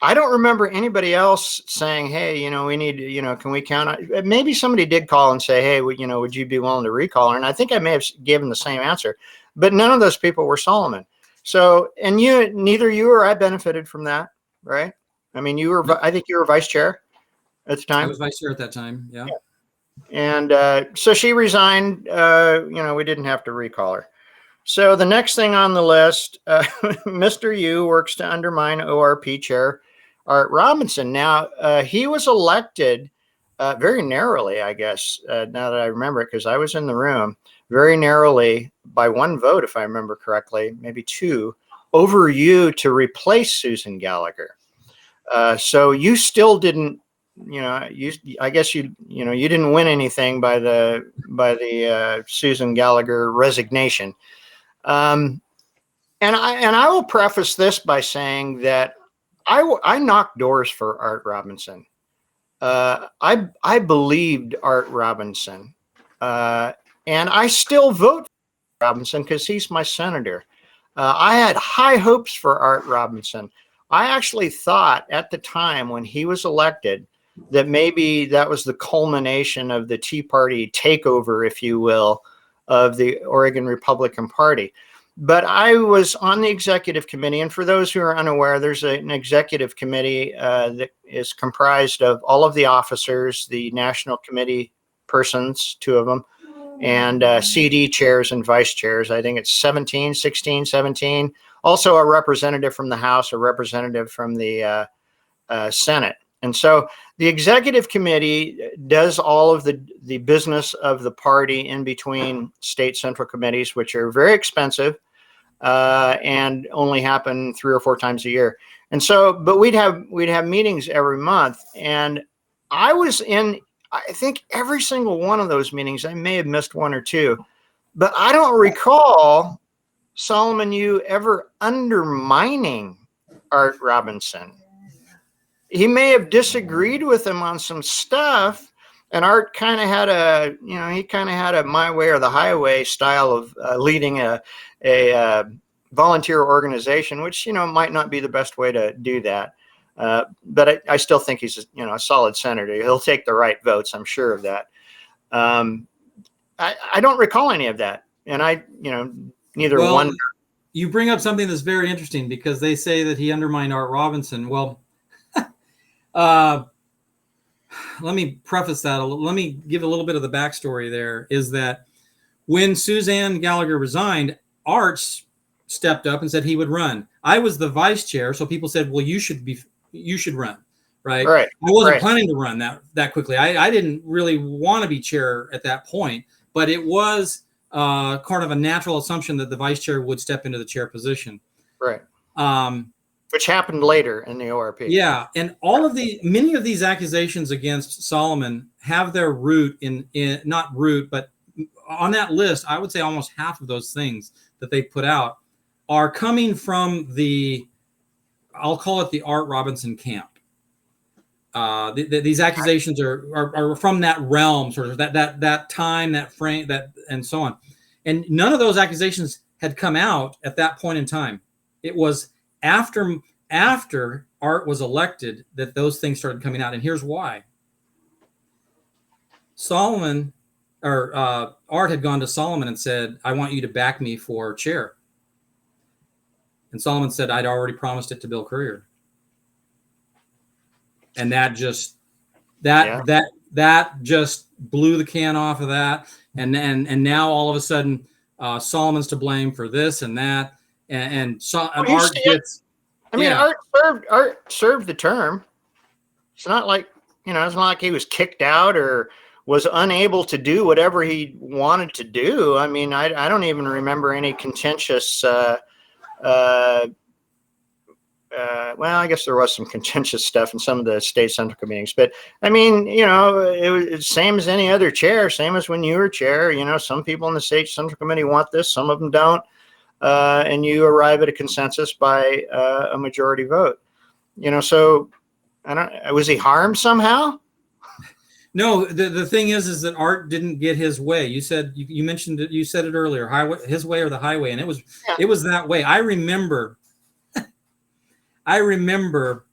I don't remember anybody else saying, hey, we need, can we count on? Maybe somebody did call and say, hey, would you be willing to recall her? And I think I may have given the same answer, but none of those people were Solomon. So, and neither you or I benefited from that, right? I mean, I think you were vice chair at the time. I was vice chair at that time. Yeah. And so she resigned. We didn't have to recall her. So the next thing on the list, Mr. U works to undermine ORP chair Art Robinson. Now, he was elected very narrowly, I guess, now that I remember it, because I was in the room, very narrowly by one vote, if I remember correctly, maybe two, over you to replace Susan Gallagher. So you still didn't, I guess you didn't win anything by the Susan Gallagher resignation. And I will preface this by saying that I knocked doors for Art Robinson. I believed Art Robinson, and I still vote for Robinson because he's my senator. I had high hopes for Art Robinson. I actually thought at the time when he was elected that maybe that was the culmination of the Tea Party takeover, if you will, of the Oregon Republican Party. But I was on the executive committee, and for those who are unaware, there's an executive committee that is comprised of all of the officers, the national committee persons, two of them, and CD chairs and vice chairs. I think it's 17, 16, 17. Also a representative from the House, a representative from the Senate. And so the executive committee does all of the business of the party in between state central committees, which are very expensive and only happen 3 or 4 times a year. And so, but we'd have meetings every month, and I was in, I think, every single one of those meetings. I may have missed 1 or 2, but I don't recall Solomon Yu ever undermining Art Robinson. He may have disagreed with him on some stuff, and Art kind of had a my way or the highway style of leading a volunteer organization, which might not be the best way to do that. But I still think he's a solid senator. He'll take the right votes. I'm sure of that. I don't recall any of that, and neither one. You bring up something that's very interesting because they say that he undermined Art Robinson. Well, let me preface that. Let me give a little bit of the backstory there, is that when Suzanne Gallagher resigned, Art stepped up and said he would run. I was the vice chair, so people said, well, you should run, right? Right. I wasn't planning to run that quickly. I didn't really want to be chair at that point, but it was kind of a natural assumption that the vice chair would step into the chair position. Right. Which happened later in the ORP. Yeah, and many of these accusations against Solomon have their root in not root, but on that list, I would say almost half of those things that they put out are coming from I'll call it the Art Robinson camp. These accusations are from that realm, sort of that time, that frame, that and so on. And none of those accusations had come out at that point in time. It was after Art was elected that those things started coming out. And here's why. Art had gone to Solomon and said, I want you to back me for chair. And Solomon said, I'd already promised it to Bill Currier. And that just blew the can off of that. And now all of a sudden, Solomon's to blame for this and that. Art gets. Art served the term. It's not like he was kicked out or was unable to do whatever he wanted to do. I mean, I don't even remember any contentious. Well, I guess there was some contentious stuff in some of the state central meetings, but I mean, it was same as any other chair, same as when you were chair. Some people in the state central committee want this, some of them don't, and you arrive at a consensus by a majority vote. So was he harmed somehow? No, the thing is that Art didn't get his way. You said you mentioned it. You said it earlier, his way or the highway, and it was that way. I remember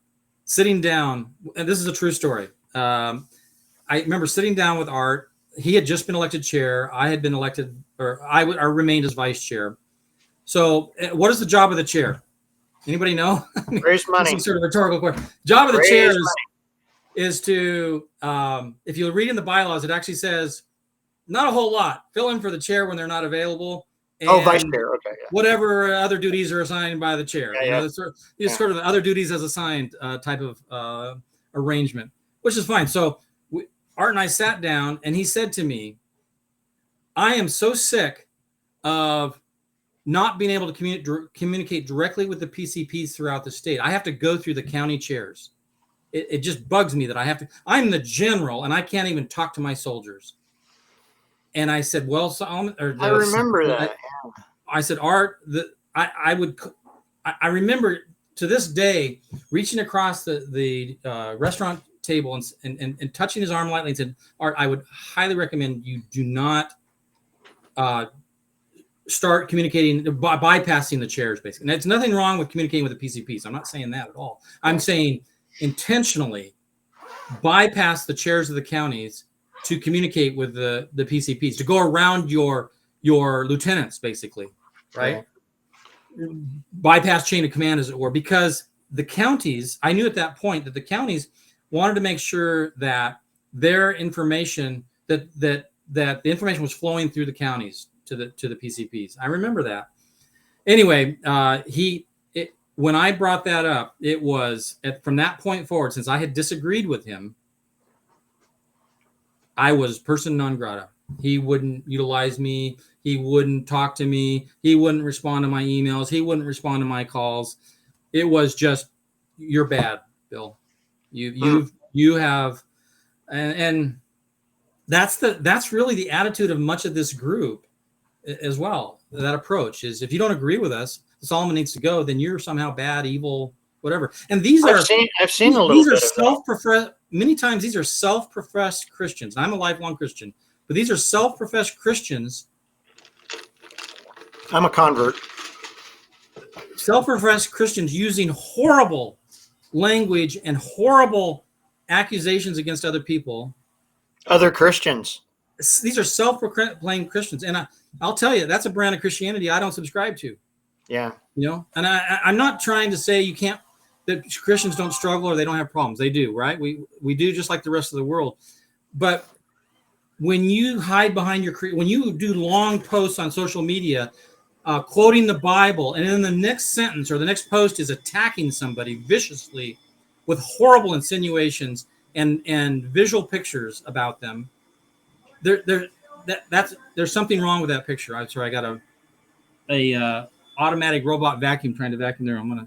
sitting down, and this is a true story. I remember sitting down with Art. He had just been elected chair. I had been elected, or I remained as vice chair. So, what is the job of the chair? Anybody know? Raise money. Some sort of rhetorical question. Job of the chair is to, if you read in the bylaws, it actually says not a whole lot. Fill in for the chair when they're not available, Oh, vice and chair. Okay. Yeah. whatever other duties are assigned by the chair. Yeah, It's sort of the other duties as assigned type of arrangement, which is fine. So Art and I sat down, and he said to me, I am so sick of not being able to communicate directly with the PCPs throughout the state. I have to go through the county chairs. It just bugs me that I have to. I'm the general, and I can't even talk to my soldiers. And I said, well, Solomon, I remember that. I said, Art, I remember to this day reaching across the restaurant table and touching his arm lightly and said, Art, I would highly recommend you do not start communicating, bypassing the chairs, basically. And there's nothing wrong with communicating with the PCPs. I'm not saying that at all. I'm saying intentionally bypass the chairs of the counties to communicate with the PCPs, to go around your lieutenants, basically, right? Bypass chain of command, as it were, because the counties, I knew at that point that the counties wanted to make sure that their information, that the information was flowing through the counties to the PCPs. I remember that. Anyway, when I brought that up, it was from that point forward, since I had disagreed with him, I was person non grata. He wouldn't utilize me. He wouldn't talk to me. He wouldn't respond to my emails. He wouldn't respond to my calls. It was just, you're bad, Bill. You have, and that's really the attitude of much of this group as well. That approach is, if you don't agree with us, Solomon needs to go, then you're somehow bad, evil, whatever. And I've seen a little bit of that. Many times these are self-professed Christians. I'm a lifelong Christian, but these are self-professed Christians. I'm a convert. Self-professed Christians using horrible language and horrible accusations against other people. Other Christians. These are self-proclaimed Christians. And I'll tell you, that's a brand of Christianity I don't subscribe to. Yeah. And I'm not trying to say that Christians don't struggle or they don't have problems. They do, right? We do, just like the rest of the world. But when you hide behind when you do long posts on social media, quoting the Bible, and then the next sentence or the next post is attacking somebody viciously with horrible insinuations and visual pictures about them, there's something wrong with that picture. I'm sorry, I got a automatic robot vacuum trying to vacuum there. I'm gonna.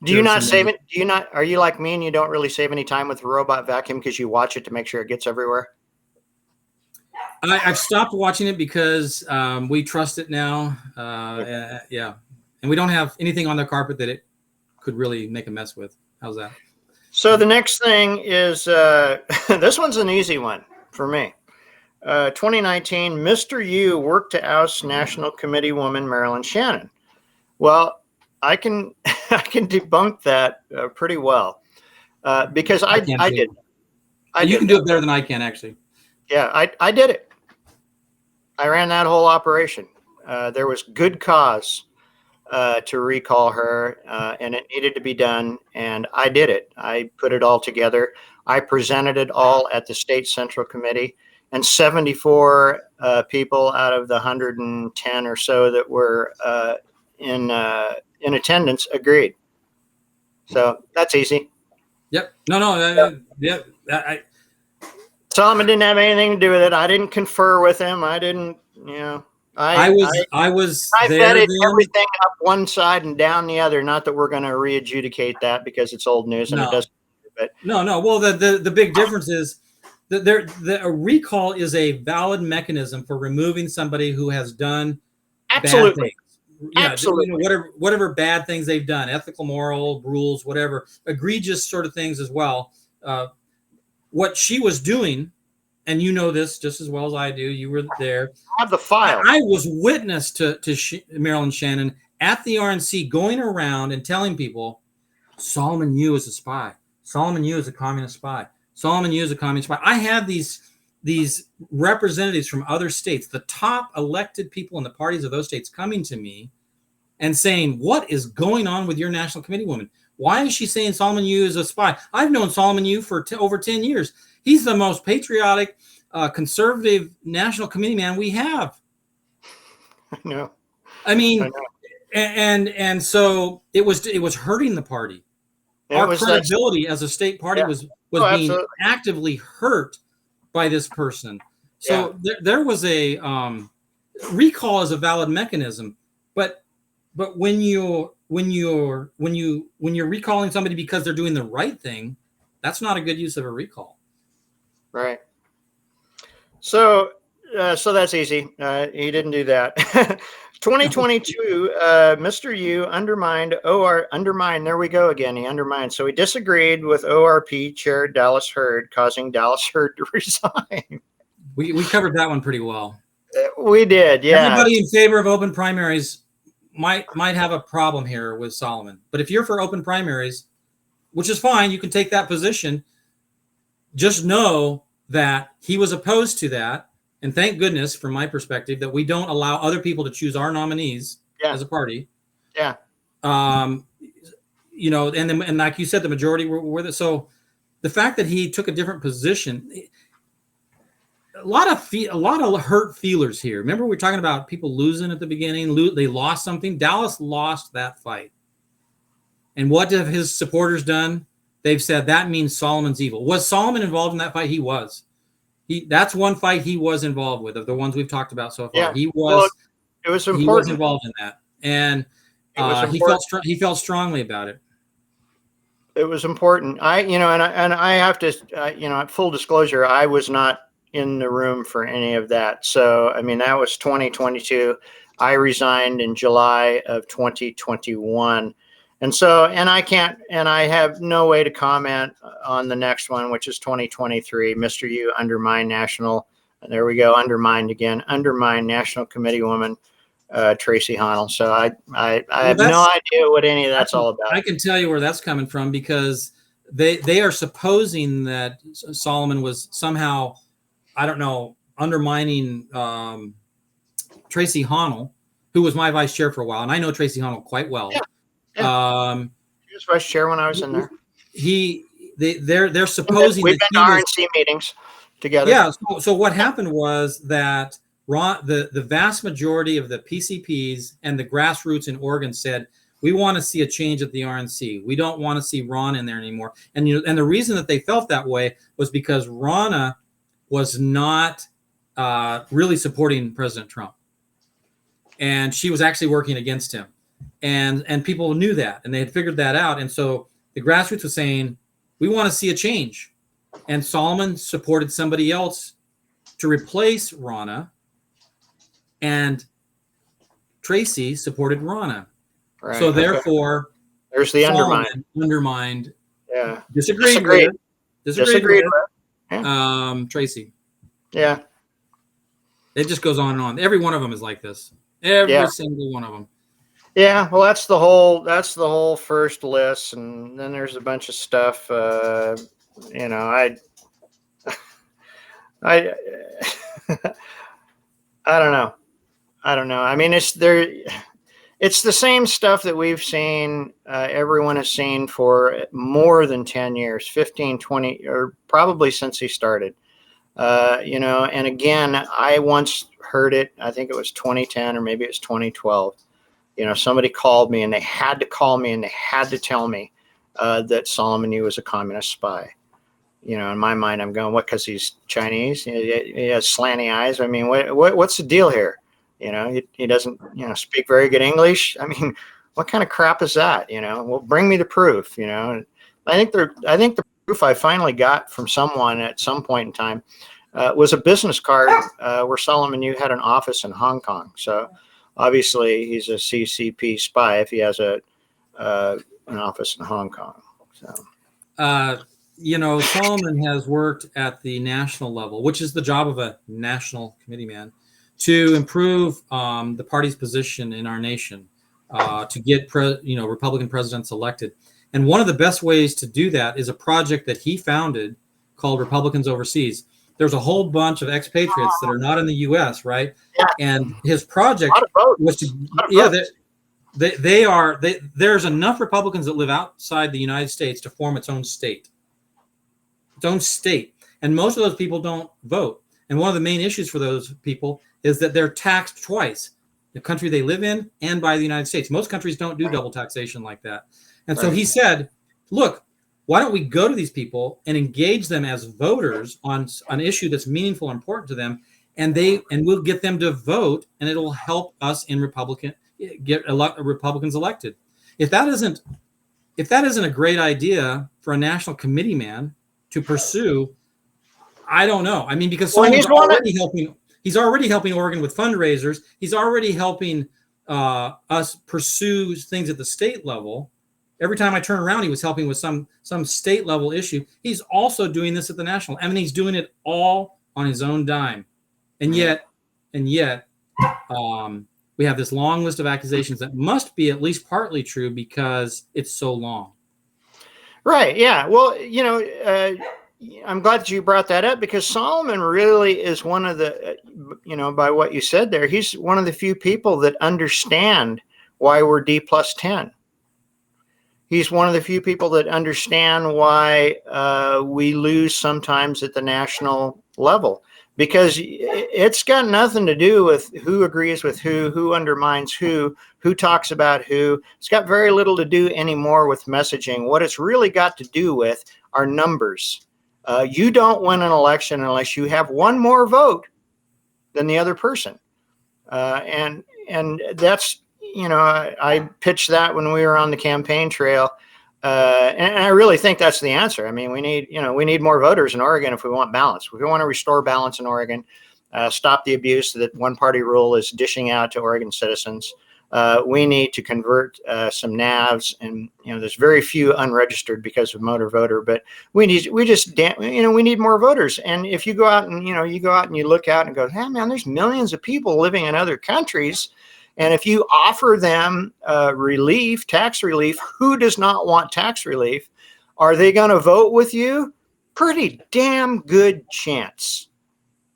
Do you not save it? Are you like me and you don't really save any time with the robot vacuum because you watch it to make sure it gets everywhere? I've stopped watching it because we trust it now. Yeah. And we don't have anything on the carpet that it could really make a mess with. How's that? So the next thing is, this one's an easy one for me. 2019, Mr. U worked to oust National Committee woman Marilyn Shannon. Well, I can debunk that pretty well because I did. You can do it better than I can, actually. Yeah, I did it. I ran that whole operation. There was good cause to recall her, and it needed to be done, and I did it. I put it all together. I presented it all at the State Central Committee, and 74 people out of the 110 or so that were in attendance agreed. So that's easy. Yep. Yep. Solomon didn't have anything to do with it. I didn't confer with him. I didn't, I vetted everything up one side and down the other. Not that we're going to re-adjudicate that because it's old news and it doesn't. But no. Well, the big difference is that a recall is a valid mechanism for removing somebody who has done absolutely. Bad things. Absolutely. Whatever bad things they've done, ethical, moral, rules, whatever, egregious sort of things as well. What she was doing, and you know this just as well as I do, you were there. I have the file. I was witness to Marilyn Shannon at the RNC going around and telling people, Solomon Yu is a spy. Solomon Yu is a communist spy. Solomon Yu is a communist spy. I had these representatives from other states, the top elected people in the parties of those states, coming to me and saying, what is going on with your National Committee woman? Why is she saying Solomon Yu is a spy? I've known Solomon Yu for over 10 years. He's the most patriotic, conservative national committee man we have. No. I mean, and so it was hurting the party. Our credibility as a state party was being actively hurt by this person. So there was a recall is a valid mechanism, but when you're recalling somebody because they're doing the right thing, that's not a good use of a recall. Right. So that's easy. He didn't do that. 2022, Mr. Yu undermined undermined. There we go again. He undermined. So he disagreed with ORP Chair Dallas Hurd, causing Dallas Hurd to resign. We covered that one pretty well. We did, yeah. Everybody in favor of open primaries might have a problem here with Solomon. But if you're for open primaries, which is fine, you can take that position. Just know that he was opposed to that. And thank goodness, from my perspective, that we don't allow other people to choose our nominees as a party. Yeah. You know, and like you said, the majority were so the fact that he took a different position, a lot of hurt feelers here. Remember, we were talking about people losing at the beginning. They lost something. Dallas lost that fight. And what have his supporters done? They've said that means Solomon's evil. Was Solomon involved in that fight? He was. That's one fight he was involved with, of the ones we've talked about so far. Yeah. He was. Well, it was important. He was involved in that, and he felt strongly about it. It was important. I have to, full disclosure, I was not in the room for any of that. So, I mean, that was 2022. I resigned in July of 2021. And so, and I have no way to comment on the next one, which is 2023. Mr. Yu undermined there we go, undermined National Committee woman, Tracy Honnell. So I have no idea what any of that's all about. I can tell you where that's coming from, because they are supposing that Solomon was somehow, I don't know, undermining Tracy Honnell, who was my vice chair for a while. And I know Tracy Honnell quite well. Yeah. Yeah. He was vice chair when I was in there. They're supposing we've been to RNC meetings together. Yeah. So what happened was that the vast majority of the PCPs and the grassroots in Oregon said, we want to see a change at the RNC. We don't want to see Ron in there anymore. And and the reason that they felt that way was because Ronna was not really supporting President Trump, and she was actually working against him. And people knew that, and they had figured that out. And so the grassroots was saying, we want to see a change. And Solomon supported somebody else to replace Ronna, and Tracy supported Ronna. Right. So therefore, there's the undermined. Yeah. Disagreed with Tracy. Yeah. It just goes on and on. Every one of them is like this. Every single one of them. Yeah, well, that's the whole first list, and then there's a bunch of stuff. I don't know. I mean, it's the same stuff that we've seen. Everyone has seen for more than 10 years, 15, 20, or probably since he started. And again, I once heard it. I think it was 2010 or maybe it was 2012. Somebody called me, and they had to call me, and they had to tell me that Solomon Yu was a communist spy. In my mind, I'm going, what? Because he's Chinese? He has slanty eyes. I mean, what's the deal here? He doesn't, speak very good English. I mean, what kind of crap is that? Well, bring me the proof. I think the proof I finally got from someone at some point in time was a business card where Solomon Yu had an office in Hong Kong. So obviously he's a CCP spy if he has an office in Hong Kong. So. Solomon has worked at the national level, which is the job of a national committee man, to improve the party's position in our nation, to get Republican presidents elected. And one of the best ways to do that is a project that he founded called Republicans Overseas. There's a whole bunch of expatriates that are not in the U.S., right? Yeah. And his project was there's enough Republicans that live outside the United States to form its own state. And most of those people don't vote. And one of the main issues for those people is that they're taxed twice, the country they live in and by the United States. Most countries don't do double taxation like that. And so he said, look, why don't we go to these people and engage them as voters on an issue that's meaningful and important to them, and we'll get them to vote, and it'll help us in Republicans elected. If that isn't a great idea for a national committee man to pursue, I don't know. I mean, because Solomon's already helping. He's already helping Oregon with fundraisers. He's already helping us pursue things at the state level. Every time I turn around, he was helping with some state level issue. He's also doing this at the national. I mean, he's doing it all on his own dime. And yet, we have this long list of accusations that must be at least partly true because it's so long. Right. Yeah. Well, I'm glad that you brought that up, because Solomon really is one of the, by what you said there, he's one of the few people that understand why we're D+10. He's one of the few people that understand why we lose sometimes at the national level, because it's got nothing to do with who agrees with who undermines who talks about who. It's got very little to do anymore with messaging. What it's really got to do with are numbers. You don't win an election unless you have one more vote than the other person. And that's, I pitched that when we were on the campaign trail. And I really think that's the answer. I mean, we need more voters in Oregon if we want balance. If we want to restore balance in Oregon, stop the abuse that one party rule is dishing out to Oregon citizens. We need to convert some NAVs, and there's very few unregistered because of motor voter, but we need more voters. And if you go out and you look out and go, hey man, there's millions of people living in other countries, and if you offer them relief, tax relief, who does not want tax relief? Are they going to vote with you? Pretty damn good chance.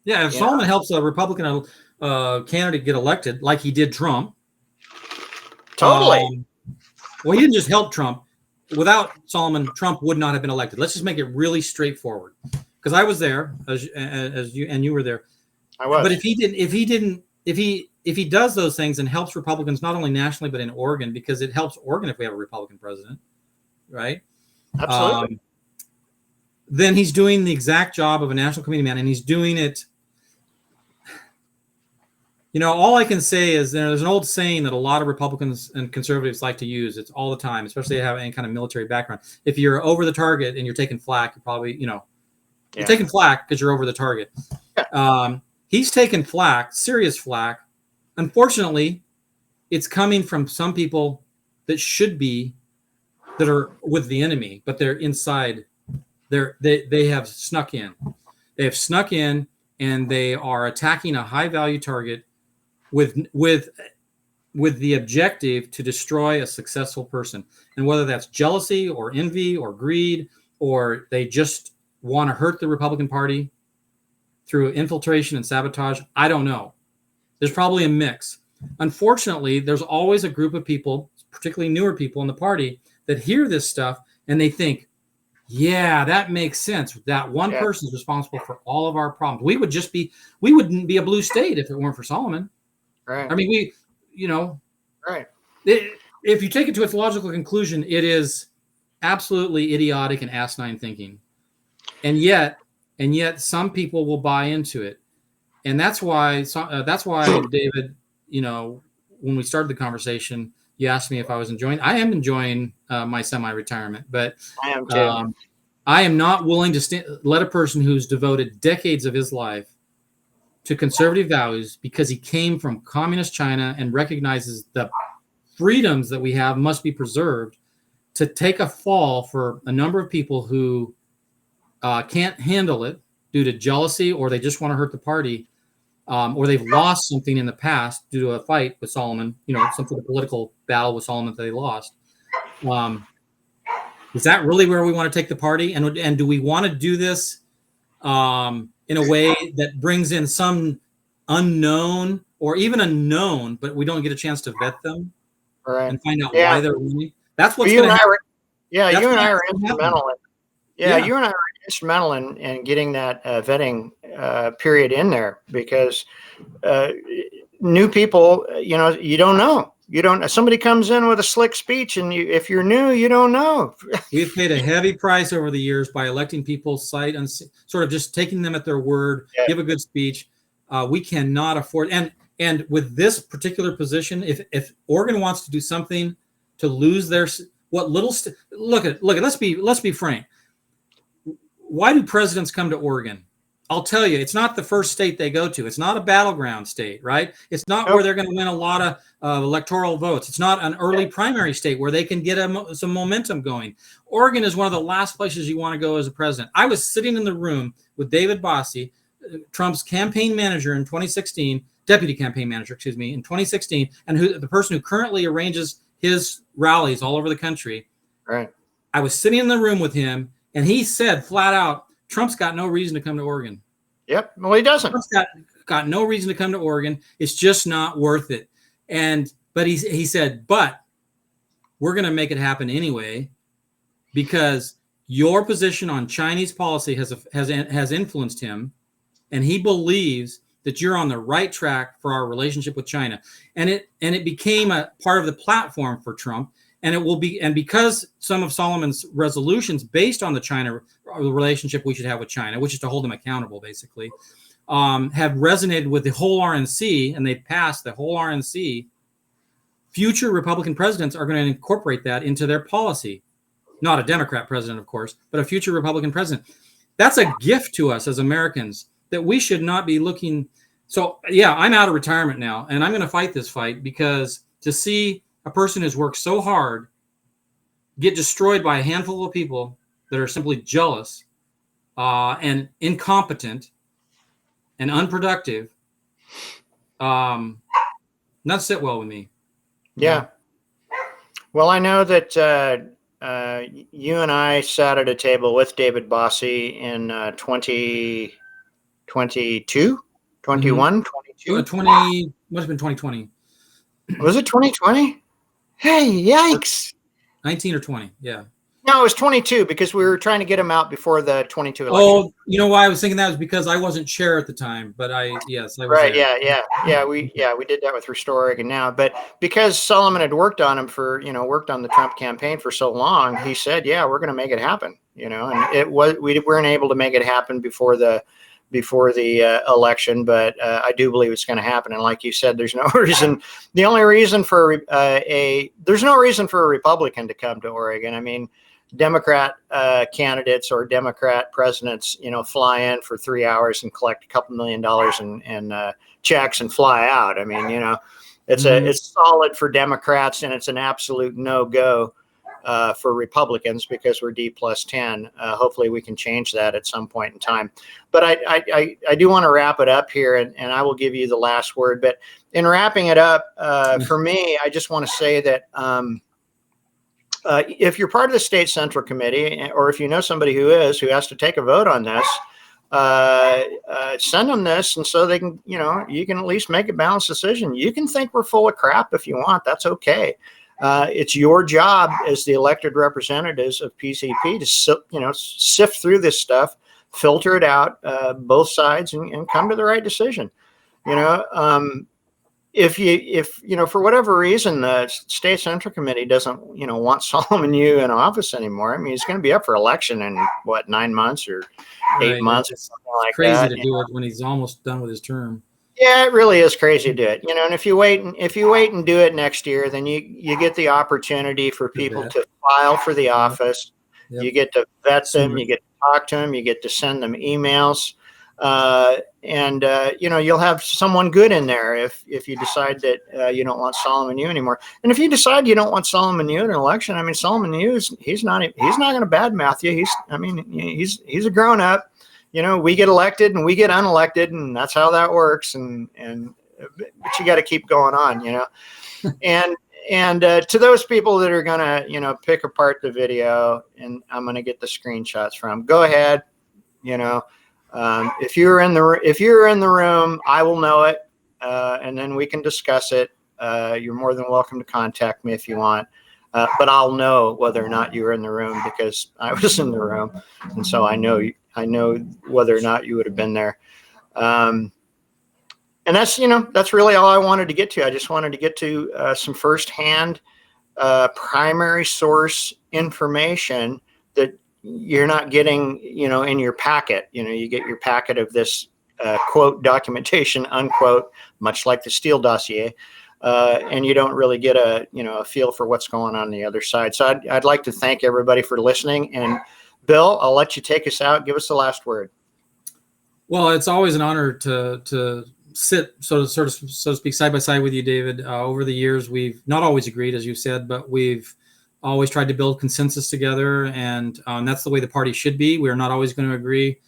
Yeah, if Solomon helps a Republican candidate get elected, like he did Trump. Totally. Well, he didn't just help Trump. Without Solomon, Trump would not have been elected. Let's just make it really straightforward. Because I was there, as you were there. I was. But if he does those things and helps Republicans not only nationally but in Oregon, because it helps Oregon if we have a Republican president, right? Absolutely. Then he's doing the exact job of a national committee man, and he's doing it. All I can say is there's an old saying that a lot of Republicans and conservatives like to use. It's all the time, especially if they have any kind of military background. If you're over the target and you're taking flak, you're probably, you're taking flak because you're over the target. Yeah. He's taken flak, serious flak. Unfortunately, it's coming from some people that are with the enemy, but they're inside. They have snuck in. They have snuck in, and they are attacking a high value target with the objective to destroy a successful person. And whether that's jealousy or envy or greed, or they just want to hurt the Republican Party through infiltration and sabotage, I don't know. There's probably a mix. Unfortunately, there's always a group of people, particularly newer people in the party, that hear this stuff and they think, yeah, that makes sense. That one person is responsible for all of our problems. We wouldn't be a blue state if it weren't for Solomon. Right. I mean, right. If you take it to its logical conclusion, it is absolutely idiotic and asinine thinking. And yet some people will buy into it. And that's why David, when we started the conversation, you asked me if I was enjoying. I am enjoying my semi-retirement, but I am too. I am not willing to let a person who's devoted decades of his life to conservative values, because he came from communist China and recognizes the freedoms that we have must be preserved, to take a fall for a number of people who can't handle it due to jealousy, or they just want to hurt the party, or they've lost something in the past due to a fight with Solomon, some sort of political battle with Solomon that they lost. Is that really where we want to take the party? And do we want to do this in a way that brings in some unknown or even a known, but we don't get a chance to vet them and find out why they're winning? That's what's going to happen. You and I are instrumental. Yeah, you and I were instrumental in getting that vetting period in there, because new people, you don't know. You don't. Somebody comes in with a slick speech, and if you're new, you don't know. We've paid a heavy price over the years by electing people sight and sort of just taking them at their word. Yeah. Give a good speech. We cannot afford, and with this particular position, if Oregon wants to do something to lose their look at let's be frank. Why do presidents come to Oregon? I'll tell you, it's not the first state they go to. It's not a battleground state, right? It's not where they're going to win a lot of electoral votes. It's not an early primary state where they can get some momentum going. Oregon is one of the last places you want to go as a president. I was sitting in the room with David Bossie, Trump's campaign manager in 2016, deputy campaign manager, in 2016, and the person who currently arranges his rallies all over the country. Right. I was sitting in the room with him, and he said flat out, Trump's got no reason to come to Oregon. Yep. Well, he doesn't. Trump's got no reason to come to Oregon. It's just not worth it. But he said, but we're going to make it happen anyway, because your position on Chinese policy has influenced him, and he believes that you're on the right track for our relationship with China. And it became a part of the platform for Trump. And it will be, and because some of Solomon's resolutions based on the relationship we should have with China, which is to hold them accountable, basically, have resonated with the whole RNC, and they've passed the whole RNC. Future Republican presidents are going to incorporate that into their policy. Not a Democrat president, of course, but a future Republican president. That's a gift to us as Americans that we should not be looking. So, yeah, I'm out of retirement now, and I'm going to fight this fight, because to see a person who's worked so hard get destroyed by a handful of people that are simply jealous and incompetent and unproductive, not sit well with me. Yeah. Well, I know that you and I sat at a table with David Bossie in 2022, 21, 22? 20, must have been 2020. Was it 2020? Hey, yikes. 19 or 20, yeah. No, it was 22, because we were trying to get him out before the 22 election. Oh, you know why I was thinking that was because I wasn't chair at the time, but I was right, there. Yeah, we did that with Restore Oregon Now. But because Solomon had worked on him worked on the Trump campaign for so long, he said, yeah, we're going to make it happen, and we weren't able to make it happen before the election, but I do believe it's going to happen. And like you said, there's no reason. The only reason there's no reason for a Republican to come to Oregon. I mean, Democrat candidates or Democrat presidents, fly in for 3 hours and collect a couple $1 million in checks and fly out. I mean, it's solid for Democrats, and it's an absolute no-go for Republicans, because we're D+10. Hopefully we can change that at some point in time. But I do want to wrap it up here, and I will give you the last word. But in wrapping it up, for me, I just want to say that if you're part of the state central committee, or if you know somebody who has to take a vote on this, send them this, and so they can, you can at least make a balanced decision. You can think we're full of crap if you want. That's okay. It's your job as the elected representatives of PCP to sift through this stuff, filter it out, both sides, and come to the right decision. If for whatever reason the state central committee doesn't want Solomon Yu in office anymore, I mean, he's going to be up for election in 9 months or 8 months, or something like crazy that. To do it when he's almost done with his term. Yeah, it really is crazy to do it. And if you wait and do it next year, then you get the opportunity for people to file for the office. Yep. You get to vet them, you get to talk to them, you get to send them emails. And you'll have someone good in there if you decide that you don't want Solomon Yu anymore. And if you decide you don't want Solomon Yu in an election, I mean, Solomon Yu he's not going to badmouth you. He's a grown up. We get elected and we get unelected, and that's how that works. But you got to keep going on, And to those people that are gonna, pick apart the video, and I'm gonna get the screenshots from, go ahead. If you're in the room, I will know it, and then we can discuss it. You're more than welcome to contact me if you want. but I'll know whether or not you were in the room because I was in the room, and so I know whether or not you would have been there. And that's really all I wanted to get to. I just wanted to get to some firsthand primary source information that you're not getting, in your packet. You get your packet of this quote documentation, unquote, much like the Steele dossier, and you don't really get a feel for what's going on the other side. So I'd like to thank everybody for listening. And Bill, I'll let you take us out. Give us the last word. Well, it's always an honor to sit, so to speak, side by side with you, David. Over the years, we've not always agreed, as you said, but we've always tried to build consensus together, and that's the way the party should be. We are not always going to agree.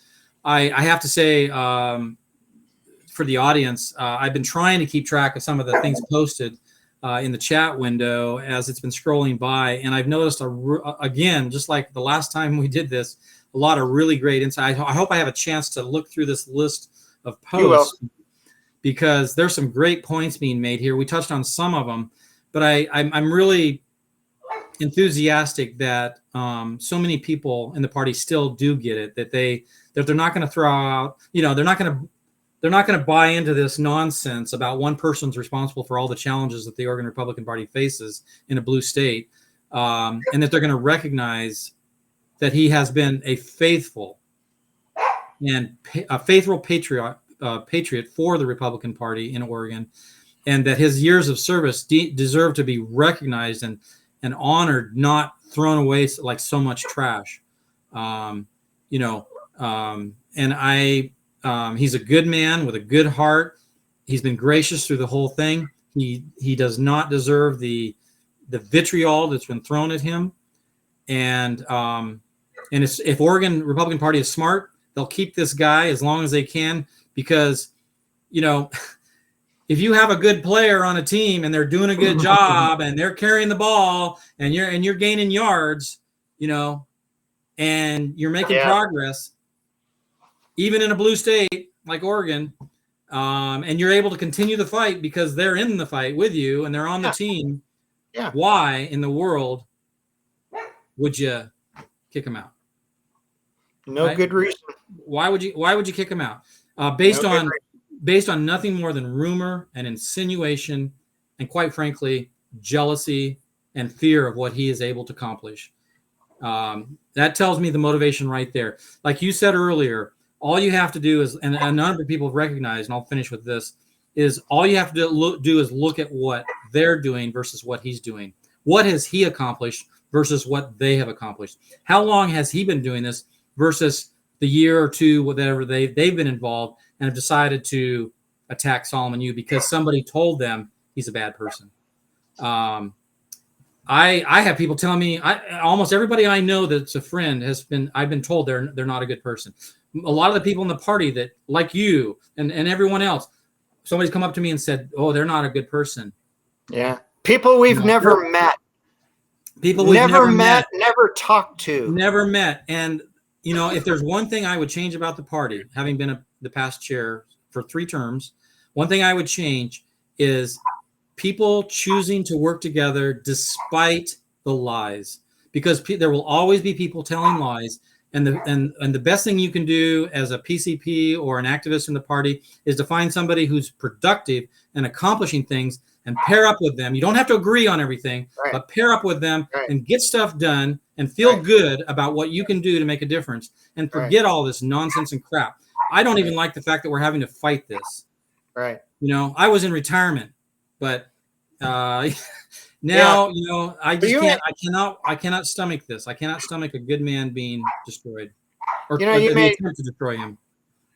I have to say, for the audience, I've been trying to keep track of some of the things posted in the chat window as it's been scrolling by, and I've noticed again, just like the last time we did this, a lot of really great insight. I hope I have a chance to look through this list of posts because there's some great points being made here. We touched on some of them, but I'm really enthusiastic that so many people in the party still do get it, that they're not going to throw out, they're not going to buy into this nonsense about one person's responsible for all the challenges that the Oregon Republican Party faces in a blue state, and that they're going to recognize that he has been a faithful patriot for the Republican Party in Oregon, and that his years of service deserve to be recognized and honored, not thrown away like so much trash. And he's a good man with a good heart. He's been gracious through the whole thing. He does not deserve the vitriol that's been thrown at him. And if Oregon Republican Party is smart, they'll keep this guy as long as they can, because, if you have a good player on a team and they're doing a good job and they're carrying the ball and you're gaining yards, and you're making progress, even in a blue state like Oregon, and you're able to continue the fight because they're in the fight with you and they're on the team. Yeah. Why in the world would you kick him out? No, right? Good reason. Why would you kick him out? Based on nothing more than rumor and insinuation, and quite frankly, jealousy and fear of what he is able to accomplish. That tells me the motivation right there. Like you said earlier, all you have to do is, and a number of people have recognized, and I'll finish with this, is all you have to do is look at what they're doing versus what he's doing. What has he accomplished versus what they have accomplished? How long has he been doing this versus the year or two, whatever they've been involved and have decided to attack Solomon Yu because somebody told them he's a bad person. I have people telling me, almost everybody I know that's a friend I've been told they're not a good person. A lot of the people in the party that, like you and everyone else, somebody's come up to me and said, "Oh, they're not a good person." Yeah. People we've never met. People we've never met, never talked to. Never met. And, if there's one thing I would change about the party, having been the past chair for 3 terms, one thing I would change is people choosing to work together despite the lies, because there will always be people telling lies. And the best thing you can do as a PCP or an activist in the party is to find somebody who's productive and accomplishing things and pair up with them. You don't have to agree on everything, right, but pair up with them, right, and get stuff done and feel, right, good about what you can do to make a difference, and forget, right, all this nonsense and crap. I don't, right, even like the fact that we're having to fight this. Right. I was in retirement, but now, yeah, I just can't. I cannot stomach this. I cannot stomach a good man being destroyed, or the attempt to destroy him.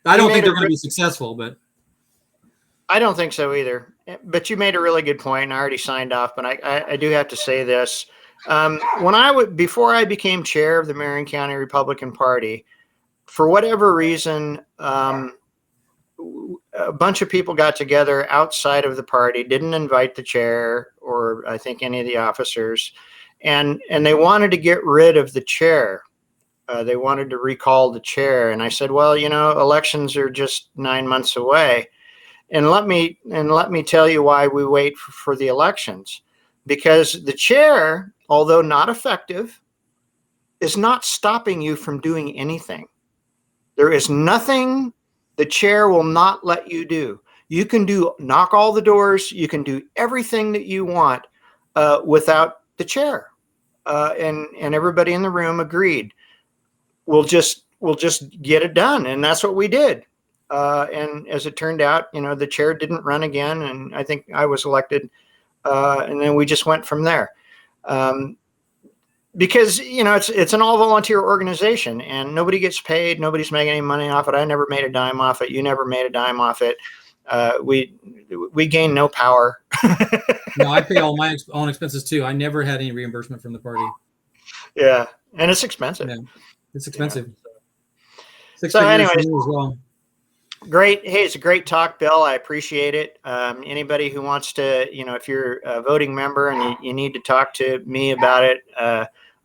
I don't think they're going to be successful, but I don't think so either. But you made a really good point. I already signed off, but I do have to say this. Before I became chair of the Marion County Republican Party, for whatever reason, a bunch of people got together outside of the party, didn't invite the chair or I think any of the officers, and they wanted to get rid of the chair. They wanted to recall the chair. And I said, well, elections are just 9 months away. And let me tell you why we wait for the elections. because the chair, although not effective, is not stopping you from doing anything. There is nothing the chair will not let you do. You can knock all the doors. You can do everything that you want without the chair. And everybody in the room agreed. We'll just get it done. And that's what we did. And as it turned out, the chair didn't run again. And I think I was elected. And then we just went from there. Because, it's an all volunteer organization and nobody gets paid. Nobody's making any money off it. I never made a dime off it. You never made a dime off it. We gain no power. No, I pay all my own expenses too. I never had any reimbursement from the party. Yeah. And it's expensive. Yeah, it's expensive. So anyways, as well. Great. Hey, it's a great talk, Bill. I appreciate it. Anybody who wants to, if you're a voting member and you need to talk to me about it,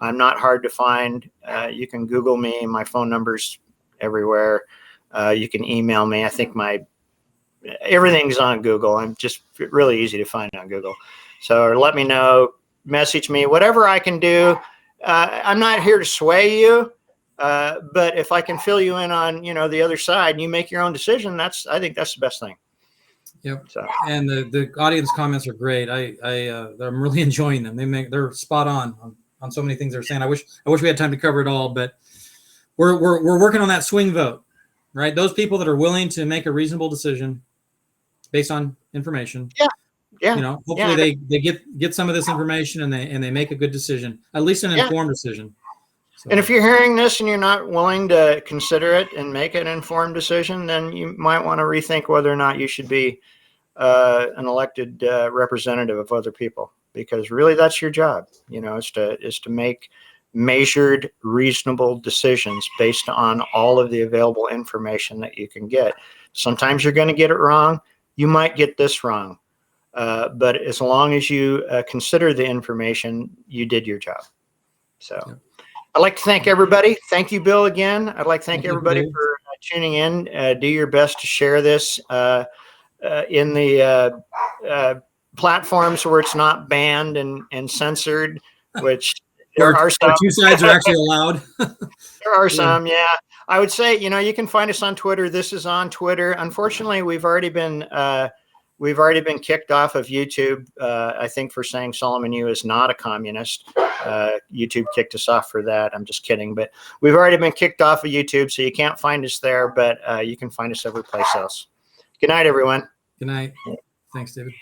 I'm not hard to find. You can Google me. My phone number's everywhere. You can email me. I think everything's on Google. I'm just really easy to find on Google. So let me know, message me, whatever I can do. I'm not here to sway you. But if I can fill you in on, the other side and you make your own decision, I think that's the best thing. Yep. So. And the audience comments are great. I'm really enjoying them. They're spot on so many things they're saying. I wish we had time to cover it all, but we're working on that swing vote, right? Those people that are willing to make a reasonable decision based on information. Yeah. Yeah. Hopefully they get some of this information and they make a good decision, at least an informed decision. So. And if you're hearing this and you're not willing to consider it and make an informed decision, then you might want to rethink whether or not you should be an elected representative of other people, because really that's your job, is to make measured, reasonable decisions based on all of the available information that you can get. Sometimes you're going to get it wrong. You might get this wrong. But as long as you consider the information, you did your job. So. Yeah. I'd like to thank everybody. Thank you, Bill, again. I'd like to thank everybody for tuning in. Do your best to share this in the platforms where it's not banned and censored, which there are some. Two sides are actually allowed. There are some, yeah. I would say, you can find us on Twitter. This is on Twitter. Unfortunately, we've already been kicked off of YouTube, I think, for saying Solomon Yu is not a communist. YouTube kicked us off for that. I'm just kidding. But we've already been kicked off of YouTube, so you can't find us there, but you can find us every place else. Good night, everyone. Good night. Thanks, David.